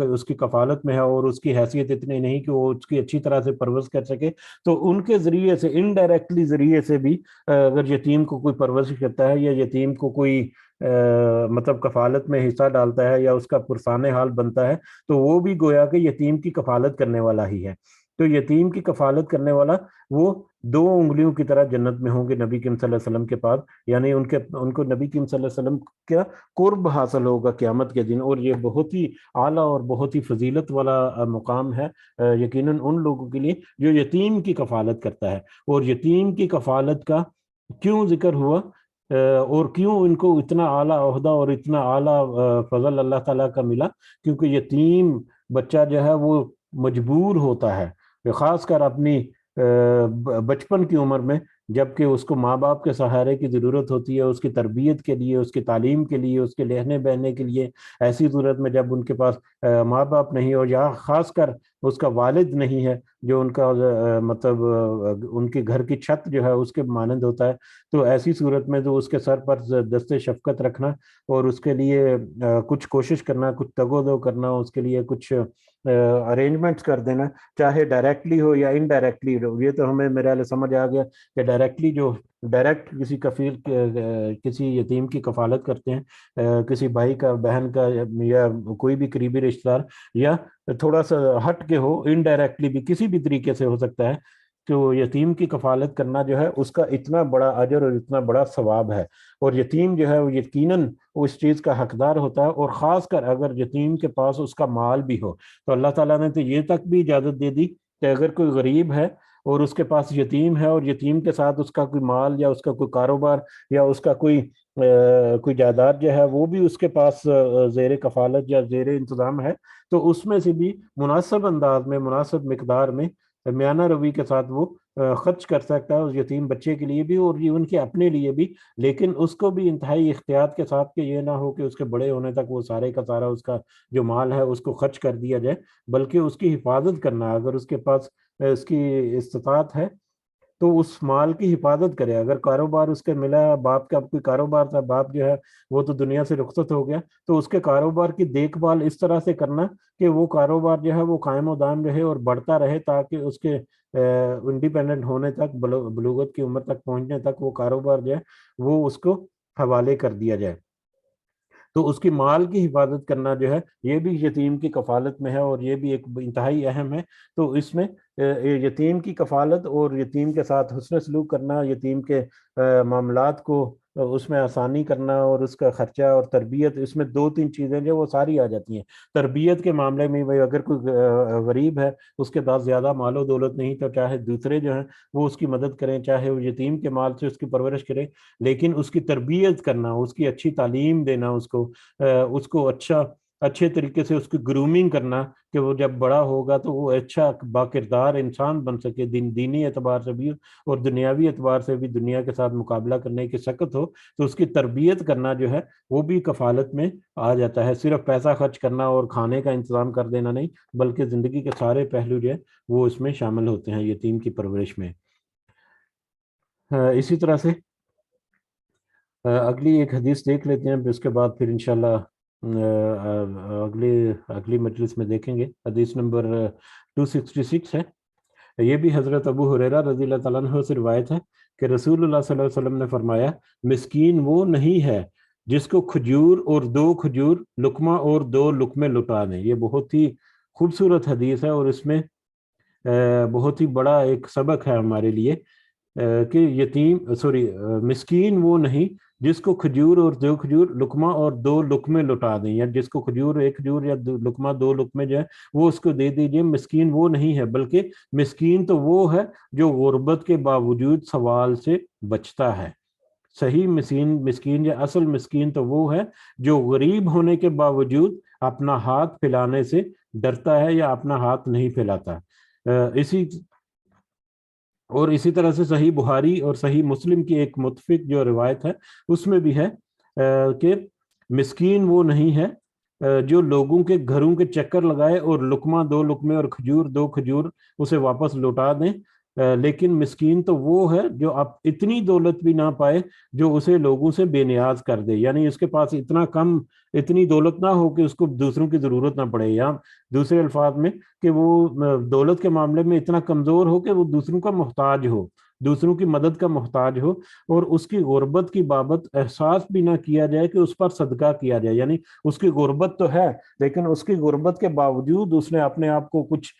اس کی کفالت میں ہے اور اس کی حیثیت اتنی نہیں کہ وہ اس کی اچھی طرح سے پرورش کر سکے, تو ان کے ذریعے سے انڈائریکٹلی ذریعے سے بھی اگر یتیم کو کوئی پرورش کرتا ہے یا یتیم کو کوئی مطلب کفالت میں حصہ ڈالتا ہے یا اس کا پرسان حال بنتا ہے, تو وہ بھی گویا کہ یتیم کی کفالت کرنے والا ہی ہے. تو یتیم کی کفالت کرنے والا وہ دو انگلیوں کی طرح جنت میں ہوں گے نبی کریم صلی اللہ علیہ وسلم کے پاس, یعنی ان کو نبی کریم صلی اللہ علیہ وسلم کا قرب حاصل ہوگا قیامت کے دن, اور یہ بہت ہی اعلیٰ اور بہت ہی فضیلت والا مقام ہے یقیناً ان لوگوں کے لیے جو یتیم کی کفالت کرتا ہے. اور یتیم کی کفالت کا کیوں ذکر ہوا اور کیوں ان کو اتنا اعلیٰ عہدہ اور اتنا اعلیٰ فضل اللہ تعالیٰ کا ملا, کیونکہ یتیم بچہ جو ہے وہ مجبور ہوتا ہے خاص کر اپنی بچپن کی عمر میں, جبکہ اس کو ماں باپ کے سہارے کی ضرورت ہوتی ہے اس کی تربیت کے لیے, اس کی تعلیم کے لیے, اس کے رہنے بہنے کے لیے. ایسی صورت میں جب ان کے پاس ماں باپ نہیں ہو یا خاص کر اس کا والد نہیں ہے جو ان کا مطلب ان کے گھر کی چھت جو ہے اس کے مانند ہوتا ہے, تو ایسی صورت میں تو اس کے سر پر دست شفقت رکھنا اور اس کے لیے کچھ کوشش کرنا, کچھ تگ و دو کرنا, اس کے لیے کچھ ارینجمنٹس کر دینا, چاہے ڈائریکٹلی ہو یا انڈائریکٹلی ہو. یہ تو ہمیں میرے سمجھ آ گیا کہ ڈائریکٹلی جو ڈائریکٹ کسی یتیم کی کفالت کرتے ہیں کسی بھائی کا, بہن کا یا کوئی بھی قریبی رشتہ دار, یا تھوڑا سا ہٹ کے ہو انڈائریکٹلی بھی کسی بھی طریقے سے ہو سکتا ہے, تو یتیم کی کفالت کرنا جو ہے اس کا اتنا بڑا اجر اور اتنا بڑا ثواب ہے. اور یتیم جو ہے وہ یقیناً اس چیز کا حقدار ہوتا ہے, اور خاص کر اگر یتیم کے پاس اس کا مال بھی ہو, تو اللہ تعالیٰ نے تو یہ تک بھی اجازت دے دی کہ اگر کوئی غریب ہے اور اس کے پاس یتیم ہے اور یتیم کے ساتھ اس کا کوئی مال یا اس کا کوئی کاروبار یا اس کا کوئی جائیداد جو ہے وہ بھی اس کے پاس زیر کفالت یا زیر انتظام ہے, تو اس میں سے بھی مناسب انداز میں, مناسب مقدار میں, میانہ روی کے ساتھ وہ خرچ کر سکتا ہے اس یتیم بچے کے لیے بھی اور ان کے اپنے لیے بھی, لیکن اس کو بھی انتہائی احتیاط کے ساتھ کہ یہ نہ ہو کہ اس کے بڑے ہونے تک وہ سارے کا سارا اس کا جو مال ہے اس کو خرچ کر دیا جائے, بلکہ اس کی حفاظت کرنا, اگر اس کے پاس اس کی استطاعت ہے تو اس مال کی حفاظت کرے. اگر کاروبار اس کے ملا، باپ کا کوئی کاروبار تھا، باپ جو ہے وہ تو دنیا سے رخصت ہو گیا، تو اس کے کاروبار کی دیکھ بھال اس طرح سے کرنا کہ وہ کاروبار جو ہے وہ قائم و دائم رہے اور بڑھتا رہے، تاکہ اس کے انڈیپینڈنٹ ہونے تک، بلوغت کی عمر تک پہنچنے تک وہ کاروبار جو ہے وہ اس کو حوالے کر دیا جائے. تو اس کی مال کی حفاظت کرنا جو ہے یہ بھی یتیم کی کفالت میں ہے، اور یہ بھی ایک انتہائی اہم ہے. تو اس میں یتیم کی کفالت اور یتیم کے ساتھ حسن سلوک کرنا، یتیم کے معاملات کو اس میں آسانی کرنا، اور اس کا خرچہ اور تربیت، اس میں دو تین چیزیں جو وہ ساری آ جاتی ہیں. تربیت کے معاملے میں بھائی اگر کوئی غریب ہے، اس کے پاس زیادہ مال و دولت نہیں، تو چاہے دوسرے جو ہیں وہ اس کی مدد کریں، چاہے وہ یتیم کے مال سے اس کی پرورش کریں، لیکن اس کی تربیت کرنا، اس کی اچھی تعلیم دینا، اس کو اچھے طریقے سے اس کی گرومنگ کرنا کہ وہ جب بڑا ہوگا تو وہ اچھا باکردار انسان بن سکے، دینی اعتبار سے بھی اور دنیاوی اعتبار سے بھی دنیا کے ساتھ مقابلہ کرنے کی سخت ہو. تو اس کی تربیت کرنا جو ہے وہ بھی کفالت میں آ جاتا ہے. صرف پیسہ خرچ کرنا اور کھانے کا انتظام کر دینا نہیں، بلکہ زندگی کے سارے پہلو جو ہے وہ اس میں شامل ہوتے ہیں یتیم کی پرورش میں. اسی طرح سے اگلی ایک حدیث دیکھ لیتے ہیں، اس کے بعد پھر انشاءاللہ اگلی مجلس میں دیکھیں گے. حدیث نمبر 266 ہے. یہ بھی حضرت ابو ہریرہ رضی اللہ تعالیٰ عنہ سے روایت ہے کہ رسول اللہ صلی اللہ علیہ وسلم نے فرمایا، مسکین وہ نہیں ہے جس کو کھجور اور 2 کھجور، لقمہ اور 2 لقمے لٹا دیں. یہ بہت ہی خوبصورت حدیث ہے، اور اس میں بہت ہی بڑا ایک سبق ہے ہمارے لیے کہ مسکین وہ نہیں جس کو کھجور اور 2 کھجور، لقمہ اور 2 لقمے لٹا دیں، یا جس کو کھجور 1 کھجور یا لقمہ 2 لقمے جو ہے وہ اس کو دے دیجئے. مسکین وہ نہیں ہے، بلکہ مسکین تو وہ ہے جو غربت کے باوجود سوال سے بچتا ہے. صحیح مسکین یا اصل مسکین تو وہ ہے جو غریب ہونے کے باوجود اپنا ہاتھ پھیلانے سے ڈرتا ہے یا اپنا ہاتھ نہیں پھیلاتا. اسی طرح سے صحیح بخاری اور صحیح مسلم کی ایک متفق جو روایت ہے اس میں بھی ہے کہ مسکین وہ نہیں ہے جو لوگوں کے گھروں کے چکر لگائے اور لقمہ 2 لقمے اور کھجور 2 کھجور اسے واپس لوٹا دیں، لیکن مسکین تو وہ ہے جو اب اتنی دولت بھی نہ پائے جو اسے لوگوں سے بے نیاز کر دے. یعنی اس کے پاس اتنی دولت نہ ہو کہ اس کو دوسروں کی ضرورت نہ پڑے، یا دوسرے الفاظ میں کہ وہ دولت کے معاملے میں اتنا کمزور ہو کہ وہ دوسروں کا محتاج ہو، دوسروں کی مدد کا محتاج ہو، اور اس کی غربت کی بابت احساس بھی نہ کیا جائے کہ اس پر صدقہ کیا جائے. یعنی اس کی غربت تو ہے، لیکن اس کی غربت کے باوجود اس نے اپنے آپ کو کچھ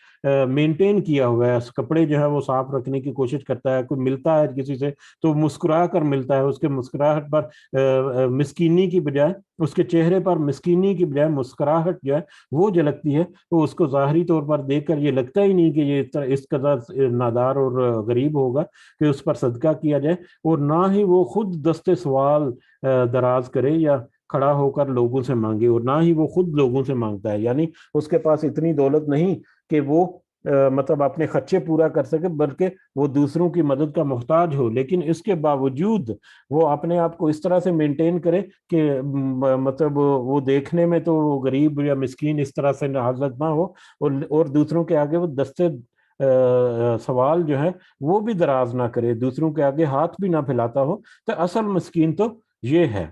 مینٹین کیا ہوا ہے. کپڑے جو ہے وہ صاف رکھنے کی کوشش کرتا ہے، کوئی ملتا ہے کسی سے تو مسکرا کر ملتا ہے، اس کے مسکراہٹ پر مسکینی کی بجائے، اس کے چہرے پر مسکینی کی بجائے مسکراہٹ جو ہے وہ جھلکتی ہے. تو اس کو ظاہری طور پر دیکھ کر یہ لگتا ہی نہیں کہ یہ اس قدر نادار اور غریب ہوگا کہ اس پر صدقہ کیا جائے، اور نہ ہی وہ خود دست سوال دراز کرے یا کھڑا ہو کر لوگوں سے مانگے، اور نہ ہی وہ خود لوگوں سے مانگتا ہے. یعنی اس کے پاس اتنی دولت نہیں کہ وہ مطلب اپنے خرچے پورا کر سکے، بلکہ وہ دوسروں کی مدد کا محتاج ہو، لیکن اس کے باوجود وہ اپنے آپ کو اس طرح سے مینٹین کرے کہ مطلب وہ دیکھنے میں تو غریب یا مسکین اس طرح سے حالت نہ ہو، اور دوسروں کے آگے وہ دستے سوال جو ہے وہ بھی دراز نہ کرے، دوسروں کے آگے ہاتھ بھی نہ پھیلاتا ہو. تو اصل مسکین تو یہ ہے.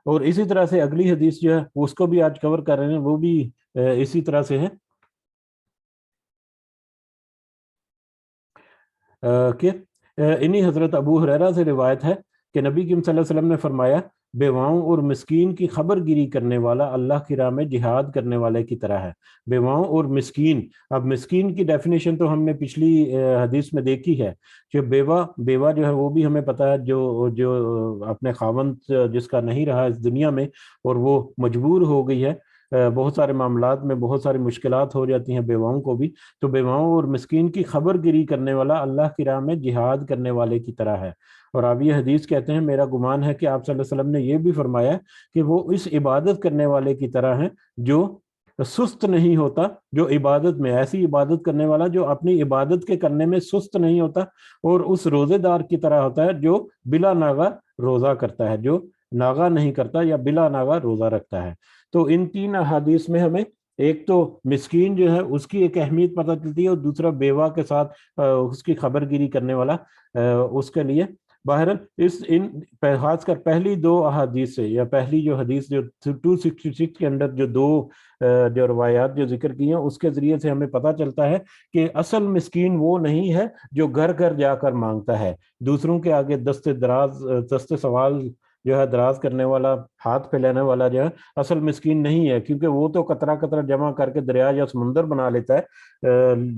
اور اسی طرح سے اگلی حدیث جو ہے اس کو بھی آج کور کر رہے ہیں، وہ بھی اسی طرح سے ہے کہ انہی حضرت ابو ہریرہ سے روایت ہے کہ نبی کریم صلی اللہ علیہ وسلم نے فرمایا، بیواؤں اور مسکین کی خبر گیری کرنے والا اللہ کی راہ میں جہاد کرنے والے کی طرح ہے. بیواؤں اور مسکین، اب مسکین کی ڈیفینیشن تو ہم نے پچھلی حدیث میں دیکھی ہے کہ بیوہ جو ہے وہ بھی ہمیں پتا ہے جو اپنے خاوند جس کا نہیں رہا اس دنیا میں اور وہ مجبور ہو گئی ہے، بہت سارے معاملات میں بہت ساری مشکلات ہو جاتی ہیں بیواؤں کو بھی، تو بیواؤں اور مسکین کی خبر گیری کرنے والا اللہ کی راہ میں جہاد کرنے والے کی طرح ہے. اور راوی حدیث کہتے ہیں، میرا گمان ہے کہ آپ صلی اللہ علیہ وسلم نے یہ بھی فرمایا کہ وہ اس عبادت کرنے والے کی طرح ہیں جو سست نہیں ہوتا، جو عبادت میں، ایسی عبادت کرنے والا جو اپنی عبادت کے کرنے میں سست نہیں ہوتا، اور اس روزے دار کی طرح ہوتا ہے جو بلا ناغہ روزہ کرتا ہے، جو ناغہ نہیں کرتا یا بلا ناغہ روزہ رکھتا ہے. تو ان 3 احادیث میں ہمیں ایک تو مسکین جو ہے اس کی ایک اہمیت پتہ چلتی ہے، اور دوسرا بیوہ کے ساتھ اس کی خبر گیری کرنے والا اس کے لیے. بہرحال خاص کر پہلی دو احادیث سے، یا پہلی جو حدیث جو 266 کے اندر جو دو جو روایات جو ذکر کی ہیں، اس کے ذریعے سے ہمیں پتہ چلتا ہے کہ اصل مسکین وہ نہیں ہے جو گھر گھر جا کر مانگتا ہے، دوسروں کے آگے دست سوال جو ہے دراز کرنے والا، ہاتھ پھیلانے والا جو ہے اصل مسکین نہیں ہے، کیونکہ وہ تو قطرہ قطرہ جمع کر کے دریا یا سمندر بنا لیتا ہے.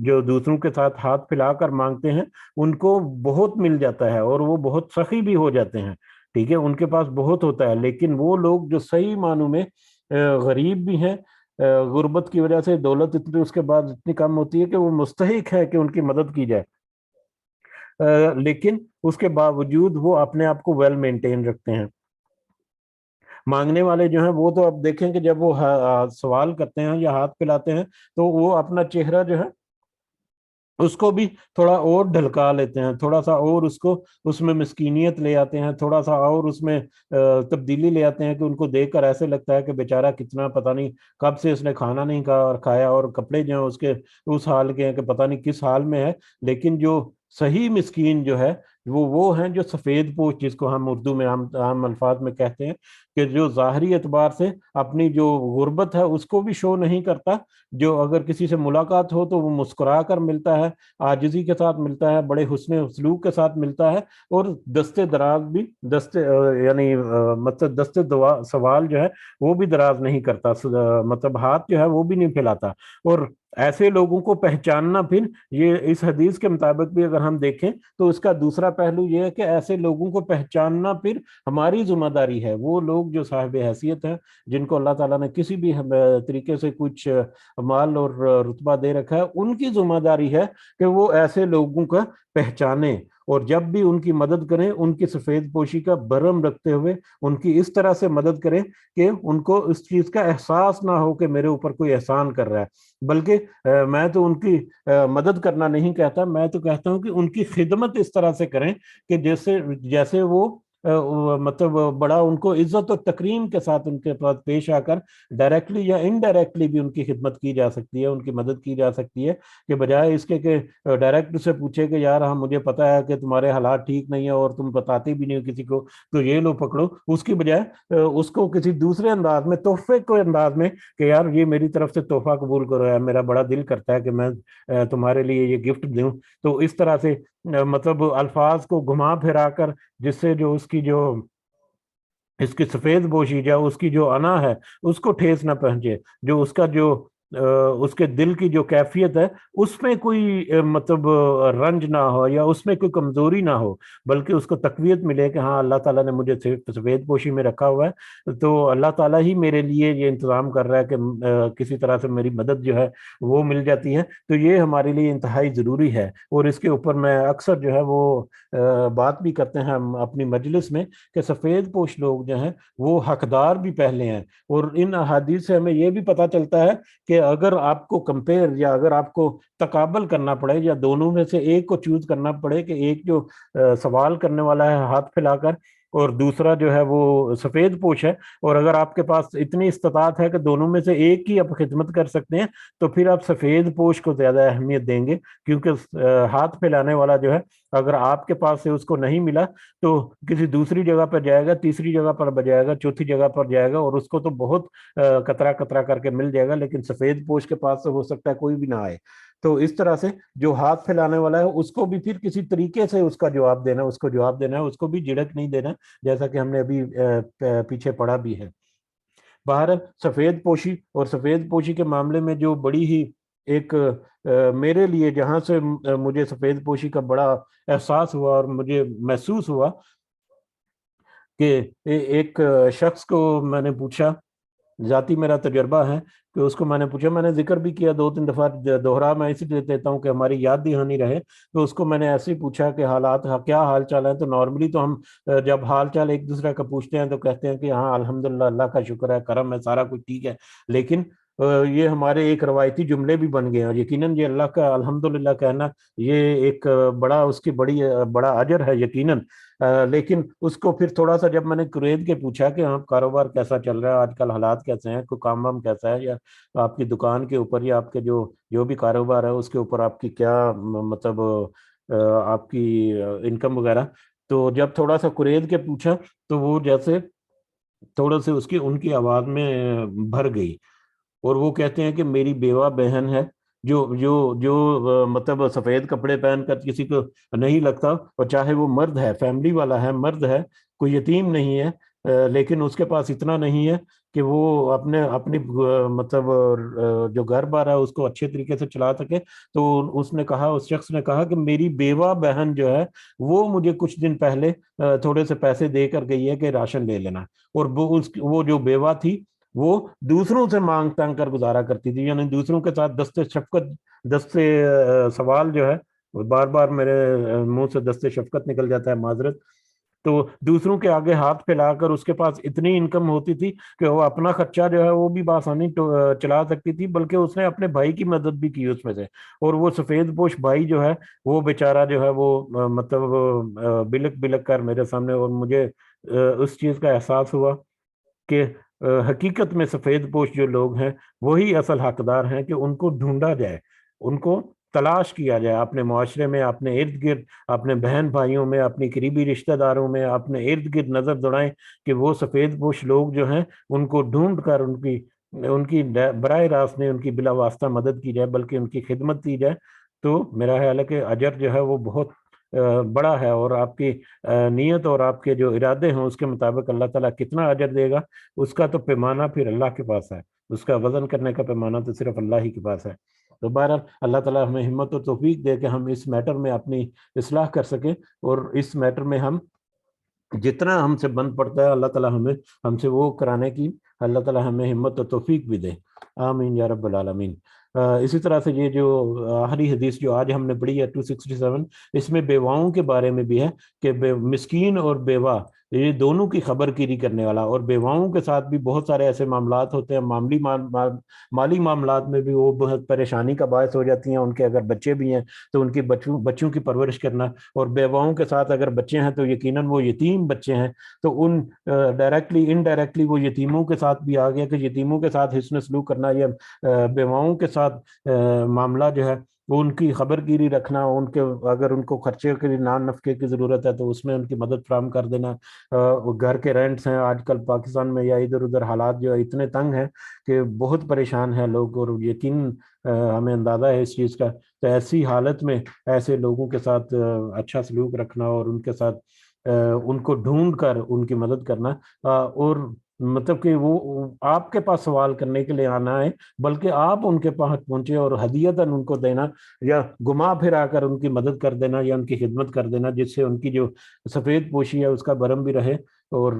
جو دوسروں کے ساتھ ہاتھ پھیلا کر مانگتے ہیں ان کو بہت مل جاتا ہے، اور وہ بہت سخی بھی ہو جاتے ہیں، ٹھیک ہے، ان کے پاس بہت ہوتا ہے. لیکن وہ لوگ جو صحیح معنوں میں غریب بھی ہیں، غربت کی وجہ سے دولت اتنی اس کے بعد اتنی کم ہوتی ہے کہ وہ مستحق ہے کہ ان کی مدد کی جائے، لیکن اس کے باوجود وہ اپنے آپ کو ویل مینٹین رکھتے ہیں. مانگنے والے جو ہیں وہ تو اب دیکھیں کہ جب وہ سوال کرتے ہیں یا ہاتھ پھیلاتے ہیں تو وہ اپنا چہرہ جو ہے اس کو بھی تھوڑا اور ڈھلکا لیتے ہیں، تھوڑا سا اور اس کو اس میں مسکینیت لے آتے ہیں، تھوڑا سا اور اس میں تبدیلی لے آتے ہیں کہ ان کو دیکھ کر ایسے لگتا ہے کہ بیچارہ کتنا پتہ نہیں کب سے اس نے کھانا نہیں کھایا، اور کپڑے جو ہیں اس کے اس حال کے ہیں کہ پتہ نہیں کس حال میں ہے. لیکن جو صحیح مسکین جو ہے وہ ہیں جو سفید پوش، جس کو ہم اردو میں عام الفاظ میں کہتے ہیں، کہ جو ظاہری اعتبار سے اپنی جو غربت ہے اس کو بھی شو نہیں کرتا، جو اگر کسی سے ملاقات ہو تو وہ مسکرا کر ملتا ہے، عاجزی کے ساتھ ملتا ہے، بڑے حسن سلوک کے ساتھ ملتا ہے، اور دستے دراز بھی یعنی مطلب دستے سوال جو ہے وہ بھی دراز نہیں کرتا، مطلب ہاتھ جو ہے وہ بھی نہیں پھیلاتا. اور ایسے لوگوں کو پہچاننا، پھر یہ اس حدیث کے مطابق بھی اگر ہم دیکھیں تو اس کا دوسرا پہلو یہ ہے کہ ایسے لوگوں کو پہچاننا پھر ہماری ذمہ داری ہے. وہ لوگ جو صاحب حیثیت ہیں، جن کو اللہ تعالیٰ نے کسی بھی طریقے سے کچھ مال اور رتبہ دے رکھا ہے، ان کی ذمہ داری ہے کہ وہ ایسے لوگوں کا پہچانے، اور جب بھی ان کی مدد کریں ان کی سفید پوشی کا برم رکھتے ہوئے ان کی اس طرح سے مدد کریں کہ ان کو اس چیز کا احساس نہ ہو کہ میرے اوپر کوئی احسان کر رہا ہے. بلکہ میں تو ان کی مدد کرنا نہیں کہتا، میں تو کہتا ہوں کہ ان کی خدمت اس طرح سے کریں کہ جیسے وہ مطلب بڑا ان کو عزت اور تکریم کے ساتھ ان کے پاس پیش آ کر ڈائریکٹلی یا انڈائریکٹلی بھی ان کی خدمت کی جا سکتی ہے، ان کی مدد کی جا سکتی ہے، کہ بجائے اس کے کہ ڈائریکٹ سے پوچھے کہ یار ہم مجھے پتا ہے کہ تمہارے حالات ٹھیک نہیں ہیں اور تم بتاتے بھی نہیں ہو کسی کو، تو یہ لو پکڑو. اس کی بجائے اس کو کسی دوسرے انداز میں، تحفے کے انداز میں، کہ یار یہ میری طرف سے تحفہ قبول کرو، یار میرا بڑا دل کرتا ہے کہ میں تمہارے لیے یہ گفٹ دوں. تو اس طرح سے مطلب الفاظ کو گھما پھرا کر، جس سے جو اس کی سفید پوشی یا اس کی جو انا ہے اس کو ٹھیس نہ پہنچے، جو اس کا جو اس کے دل کی جو کیفیت ہے اس میں کوئی مطلب رنج نہ ہو یا اس میں کوئی کمزوری نہ ہو، بلکہ اس کو تقویت ملے کہ ہاں اللہ تعالیٰ نے مجھے سفید پوشی میں رکھا ہوا ہے، تو اللہ تعالیٰ ہی میرے لیے یہ انتظام کر رہا ہے کہ کسی طرح سے میری مدد جو ہے وہ مل جاتی ہے. تو یہ ہمارے لیے انتہائی ضروری ہے، اور اس کے اوپر میں اکثر جو ہے وہ بات بھی کرتے ہیں ہم اپنی مجلس میں کہ سفید پوش لوگ جو ہیں وہ حقدار بھی پہلے ہیں. اور ان احادیث سے ہمیں یہ بھی پتہ چلتا ہے کہ اگر آپ کو کمپیئر یا اگر آپ کو تقابل کرنا پڑے یا دونوں میں سے ایک کو چوز کرنا پڑے، کہ ایک جو سوال کرنے والا ہے ہاتھ پھیلا کر اور دوسرا جو ہے وہ سفید پوش ہے، اور اگر آپ کے پاس اتنی استطاعت ہے کہ دونوں میں سے ایک کی آپ خدمت کر سکتے ہیں، تو پھر آپ سفید پوش کو زیادہ اہمیت دیں گے، کیونکہ ہاتھ پھیلانے والا جو ہے اگر آپ کے پاس سے اس کو نہیں ملا تو کسی دوسری جگہ پر جائے گا، تیسری جگہ پر جائے گا، چوتھی جگہ پر جائے گا، اور اس کو تو بہت قطرہ قطرہ کر کے مل جائے گا، لیکن سفید پوش کے پاس سے ہو سکتا ہے کوئی بھی نہ آئے. تو اس طرح سے جو ہاتھ پھیلانے والا ہے اس کو بھی پھر کسی طریقے سے اس کا جواب دینا، اس کو جواب دینا ہے، اس کو بھی جھڑک نہیں دینا، جیسا کہ ہم نے ابھی پیچھے پڑھا بھی ہے. باہر سفید پوشی اور سفید پوشی کے معاملے میں جو بڑی ہی ایک میرے لیے جہاں سے مجھے سفید پوشی کا بڑا احساس ہوا اور مجھے محسوس ہوا کہ ایک شخص کو میں نے پوچھا، ذاتی میرا تجربہ ہے کہ اس کو میں نے پوچھا، میں نے ذکر بھی کیا 2-3 دفعہ، دوہرا میں اسی لیے دیتا ہوں کہ ہماری یاد دہانی رہے، تو اس کو میں نے ایسے ہی پوچھا کہ حالات کیا حال چال ہے. تو نارملی تو ہم جب حال چال ایک دوسرے کا پوچھتے ہیں تو کہتے ہیں کہ ہاں الحمدللہ اللہ کا شکر ہے، کرم ہے، سارا کچھ ٹھیک ہے. لیکن یہ ہمارے ایک روایتی جملے بھی بن گئے ہیں، اور یقیناً یہ اللہ کا الحمدللہ کہنا یہ ایک بڑا اس کی بڑا اجر ہے یقیناً۔ لیکن اس کو پھر تھوڑا سا جب میں نے قرید کے پوچھا کہ ہاں کاروبار کیسا چل رہا ہے آج کل، حالات کیسے ہیں، کوئی کام وام کیسا ہے، یا آپ کی دکان کے اوپر یا آپ کے جو بھی کاروبار ہے اس کے اوپر آپ کی کیا مطلب آپ کی انکم وغیرہ، تو جب تھوڑا سا قرید کے پوچھا تو وہ جیسے تھوڑا سے ان کی آواز میں بھر گئی، اور وہ کہتے ہیں کہ میری بیوہ بہن ہے جو جو جو مطلب سفید کپڑے پہن کر کسی کو نہیں لگتا، اور چاہے وہ مرد ہے، فیملی والا ہے، مرد ہے، کوئی یتیم نہیں ہے، لیکن اس کے پاس اتنا نہیں ہے کہ وہ اپنی مطلب جو گھر بار ہے اس کو اچھے طریقے سے چلا سکے۔ تو اس شخص نے کہا کہ میری بیوہ بہن جو ہے وہ مجھے کچھ دن پہلے تھوڑے سے پیسے دے کر گئی ہے کہ راشن لے لینا، اور وہ جو بیوہ تھی وہ دوسروں سے مانگ تانگ کر گزارا کرتی تھی، یعنی دوسروں کے ساتھ دستے شفقت، دستے سوال جو ہے بار بار میرے منہ سے دستے شفقت نکل جاتا ہے، معذرت، تو دوسروں کے آگے ہاتھ پھیلا کر اس کے پاس اتنی انکم ہوتی تھی کہ وہ اپنا خرچہ جو ہے وہ بھی بآسانی چلا سکتی تھی، بلکہ اس نے اپنے بھائی کی مدد بھی کی اس میں سے، اور وہ سفید پوش بھائی جو ہے وہ بیچارہ جو ہے وہ مطلب بلک بلک کر میرے سامنے، اور مجھے اس چیز کا احساس ہوا کہ حقیقت میں سفید پوش جو لوگ ہیں وہی اصل حقدار ہیں کہ ان کو ڈھونڈا جائے، ان کو تلاش کیا جائے اپنے معاشرے میں، اپنے ارد گرد، اپنے بہن بھائیوں میں، اپنی قریبی رشتہ داروں میں، اپنے ارد گرد نظر دوڑائیں کہ وہ سفید پوش لوگ جو ہیں ان کو ڈھونڈ کر ان کی براہ راست نہیں، ان کی بلا واسطہ مدد کی جائے بلکہ ان کی خدمت کی جائے، تو میرا خیال ہے کہ اجر جو ہے وہ بہت بڑا ہے، اور آپ کی نیت اور آپ کے جو ارادے ہیں اس کے مطابق اللہ تعالیٰ کتنا اجر دے گا اس کا تو پیمانہ پھر اللہ کے پاس ہے، اس کا وزن کرنے کا پیمانہ تو صرف اللہ ہی کے پاس ہے۔ تو بہرحال اللہ تعالیٰ ہمیں ہمت و توفیق دے کہ ہم اس میٹر میں اپنی اصلاح کر سکیں، اور اس میٹر میں ہم جتنا ہم سے بند پڑتا ہے اللہ تعالیٰ ہم سے وہ کرانے کی اللہ تعالیٰ ہمیں ہمت و توفیق بھی دے، آمین یا رب العالمین۔ اسی طرح سے یہ جو آخری حدیث جو آج ہم نے پڑھی ہے 267، اس میں بیواؤں کے بارے میں بھی ہے کہ مسکین اور بیوہ یہ دونوں کی خبر گیری کرنے والا، اور بیواؤں کے ساتھ بھی بہت سارے ایسے معاملات ہوتے ہیں، مالی معاملات میں بھی وہ بہت پریشانی کا باعث ہو جاتی ہیں، ان کے اگر بچے بھی ہیں تو ان کی بچوں کی پرورش کرنا، اور بیواؤں کے ساتھ اگر بچے ہیں تو یقیناً وہ یتیم بچے ہیں، تو ان ڈائریکٹلی انڈائریکٹلی وہ یتیموں کے ساتھ بھی آ گیا کہ یتیموں کے ساتھ حسن سلوک کرنا، یا بیواؤں کے ساتھ معاملہ جو ہے وہ ان کی خبر گیری رکھنا، اگر ان کو خرچے کے لیے نان نفقے کی ضرورت ہے تو اس میں ان کی مدد فراہم کر دینا۔ گھر کے رینٹس ہیں آج کل پاکستان میں یا ادھر ادھر حالات جو ہے اتنے تنگ ہیں کہ بہت پریشان ہیں لوگ، اور یقین ہمیں اندازہ ہے اس چیز کا، تو ایسی حالت میں ایسے لوگوں کے ساتھ اچھا سلوک رکھنا، اور ان کے ساتھ ان کو ڈھونڈ کر ان کی مدد کرنا، اور مطلب کہ وہ آپ کے پاس سوال کرنے کے لیے آنا ہے بلکہ آپ ان کے پاس پہنچے اور ہدیتاً ان کو دینا، یا گھما پھرا کر ان کی مدد کر دینا یا ان کی خدمت کر دینا، جس سے ان کی جو سفید پوشی ہے اس کا برم بھی رہے، اور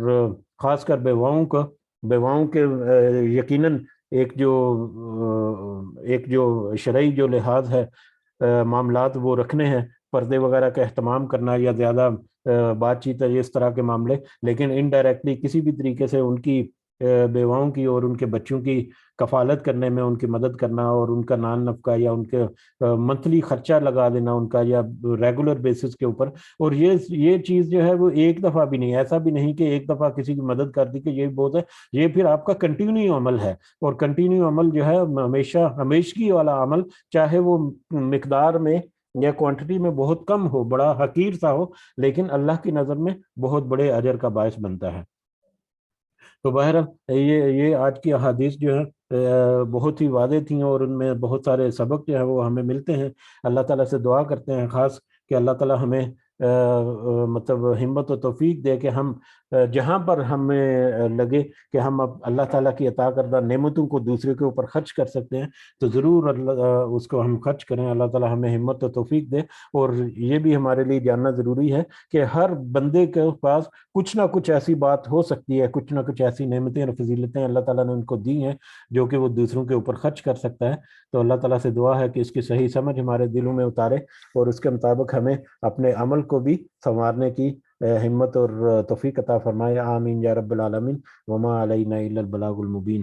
خاص کر بیواؤں کے یقیناً ایک جو شرعی جو لحاظ ہے معاملات وہ رکھنے ہیں، پردے وغیرہ کا اہتمام کرنا یا زیادہ بات چیت ہے اس طرح کے معاملے، لیکن انڈائریکٹلی کسی بھی طریقے سے ان کی بیواؤں کی اور ان کے بچوں کی کفالت کرنے میں ان کی مدد کرنا، اور ان کا نان نفقہ یا ان کے منتھلی خرچہ لگا دینا ان کا، یا ریگولر بیسس کے اوپر، اور یہ چیز جو ہے وہ ایک دفعہ بھی نہیں، ایسا بھی نہیں کہ ایک دفعہ کسی کی مدد کر دی کہ یہ بہت ہے، یہ پھر آپ کا کنٹینیو عمل ہے، اور کنٹینیو عمل جو ہے ہمیشہ ہمیشگی والا عمل، چاہے وہ مقدار میں یا کوانٹٹی میں بہت کم ہو، بڑا حقیر سا ہو، لیکن اللہ کی نظر میں بہت بڑے اجر کا باعث بنتا ہے۔ تو بہرحال یہ آج کی احادیث جو ہے بہت ہی واضح تھیں، اور ان میں بہت سارے سبق جو ہے وہ ہمیں ملتے ہیں، اللہ تعالیٰ سے دعا کرتے ہیں خاص کہ اللہ تعالیٰ ہمیں مطلب ہمت و توفیق دے کہ ہم جہاں پر ہمیں لگے کہ ہم اب اللہ تعالیٰ کی عطا کردہ نعمتوں کو دوسرے کے اوپر خرچ کر سکتے ہیں تو ضرور اس کو ہم خرچ کریں، اللہ تعالیٰ ہمیں ہمت و توفیق دے۔ اور یہ بھی ہمارے لیے جاننا ضروری ہے کہ ہر بندے کے پاس کچھ نہ کچھ ایسی بات ہو سکتی ہے، کچھ نہ کچھ ایسی نعمتیں اور فضیلتیں اللہ تعالیٰ نے ان کو دی ہیں جو کہ وہ دوسروں کے اوپر خرچ کر سکتا ہے، تو اللہ تعالیٰ سے دعا ہے کہ اس کی صحیح سمجھ ہمارے دلوں میں اتارے، اور اس کے مطابق ہمیں اپنے عمل کو بھی سنوارنے کی ہمت اور توفیق عطا فرمائے، آمین یا رب العالمین، وما علینا الا البلاغ المبین۔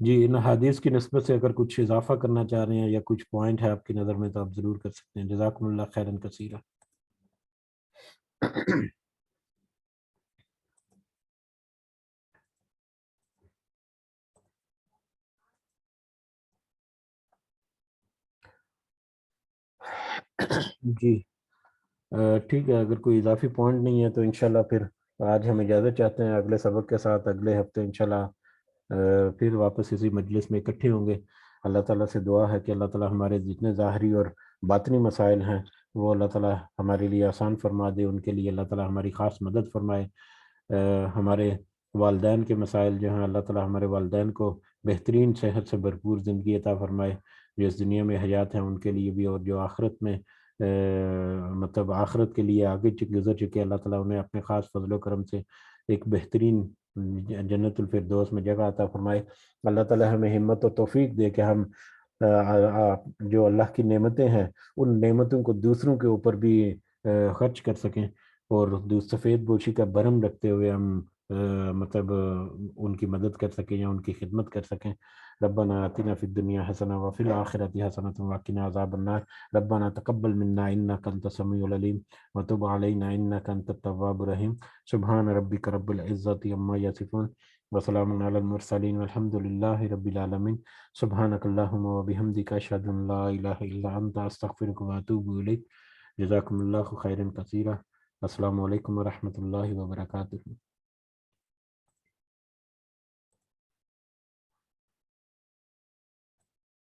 جی ان حدیث کی نسبت سے اگر کچھ اضافہ کرنا چاہ رہے ہیں یا کچھ پوائنٹ ہے آپ کی نظر میں تو آپ ضرور کر سکتے ہیں. جزاکم اللہ خیرن کثیرا. جی ٹھیک ہے، اگر کوئی اضافی پوائنٹ نہیں ہے تو انشاءاللہ پھر آج ہم اجازت چاہتے ہیں. اگلے سبق کے ساتھ اگلے ہفتے انشاءاللہ پھر واپس اسی مجلس میں اکٹھے ہوں گے. اللہ تعالیٰ سے دعا ہے کہ اللہ تعالیٰ ہمارے جتنے ظاہری اور باطنی مسائل ہیں وہ اللہ تعالیٰ ہمارے لیے آسان فرما دے. ان کے لیے اللہ تعالیٰ ہماری خاص مدد فرمائے. ہمارے والدین کے مسائل جو ہیں اللہ تعالیٰ ہمارے والدین کو بہترین صحت سے بھرپور زندگی عطا فرمائے. جو اس دنیا میں حیات ہیں ان کے لیے بھی، اور جو آخرت میں مطلب آخرت کے لیے آگے گزر چکے، اللہ تعالیٰ انہیں اپنے خاص فضل و کرم سے ایک بہترین جنت الفردوس میں جگہ عطا فرمائے. اللہ تعالیٰ ہمیں ہمت و توفیق دے کہ ہم جو اللہ کی نعمتیں ہیں ان نعمتوں کو دوسروں کے اوپر بھی خرچ کر سکیں، اور سفید پوشی کا برم رکھتے ہوئے ہم مطلب ان کی مدد کر سکیں یا ان کی خدمت کر سکیں. ربنا آتنا فی الدنیا حسنہ وفی الآخرۃ حسنۃ وقنا عذاب النار. ربنا تقبل منا انک انت السمیع العلیم وتب علینا انک انت التواب الرحیم. سبحان ربک رب العزۃ عما یصفون وسلام علی المرسلین والحمد للہ رب العالمین. سبحانک اللہم وبحمدک اشہد ان لا الہ الا انت استغفرک واتوب الیک. جزاکم اللہ خیرا کثیرا. السلام علیکم ورحمۃ اللہ وبرکاتہ.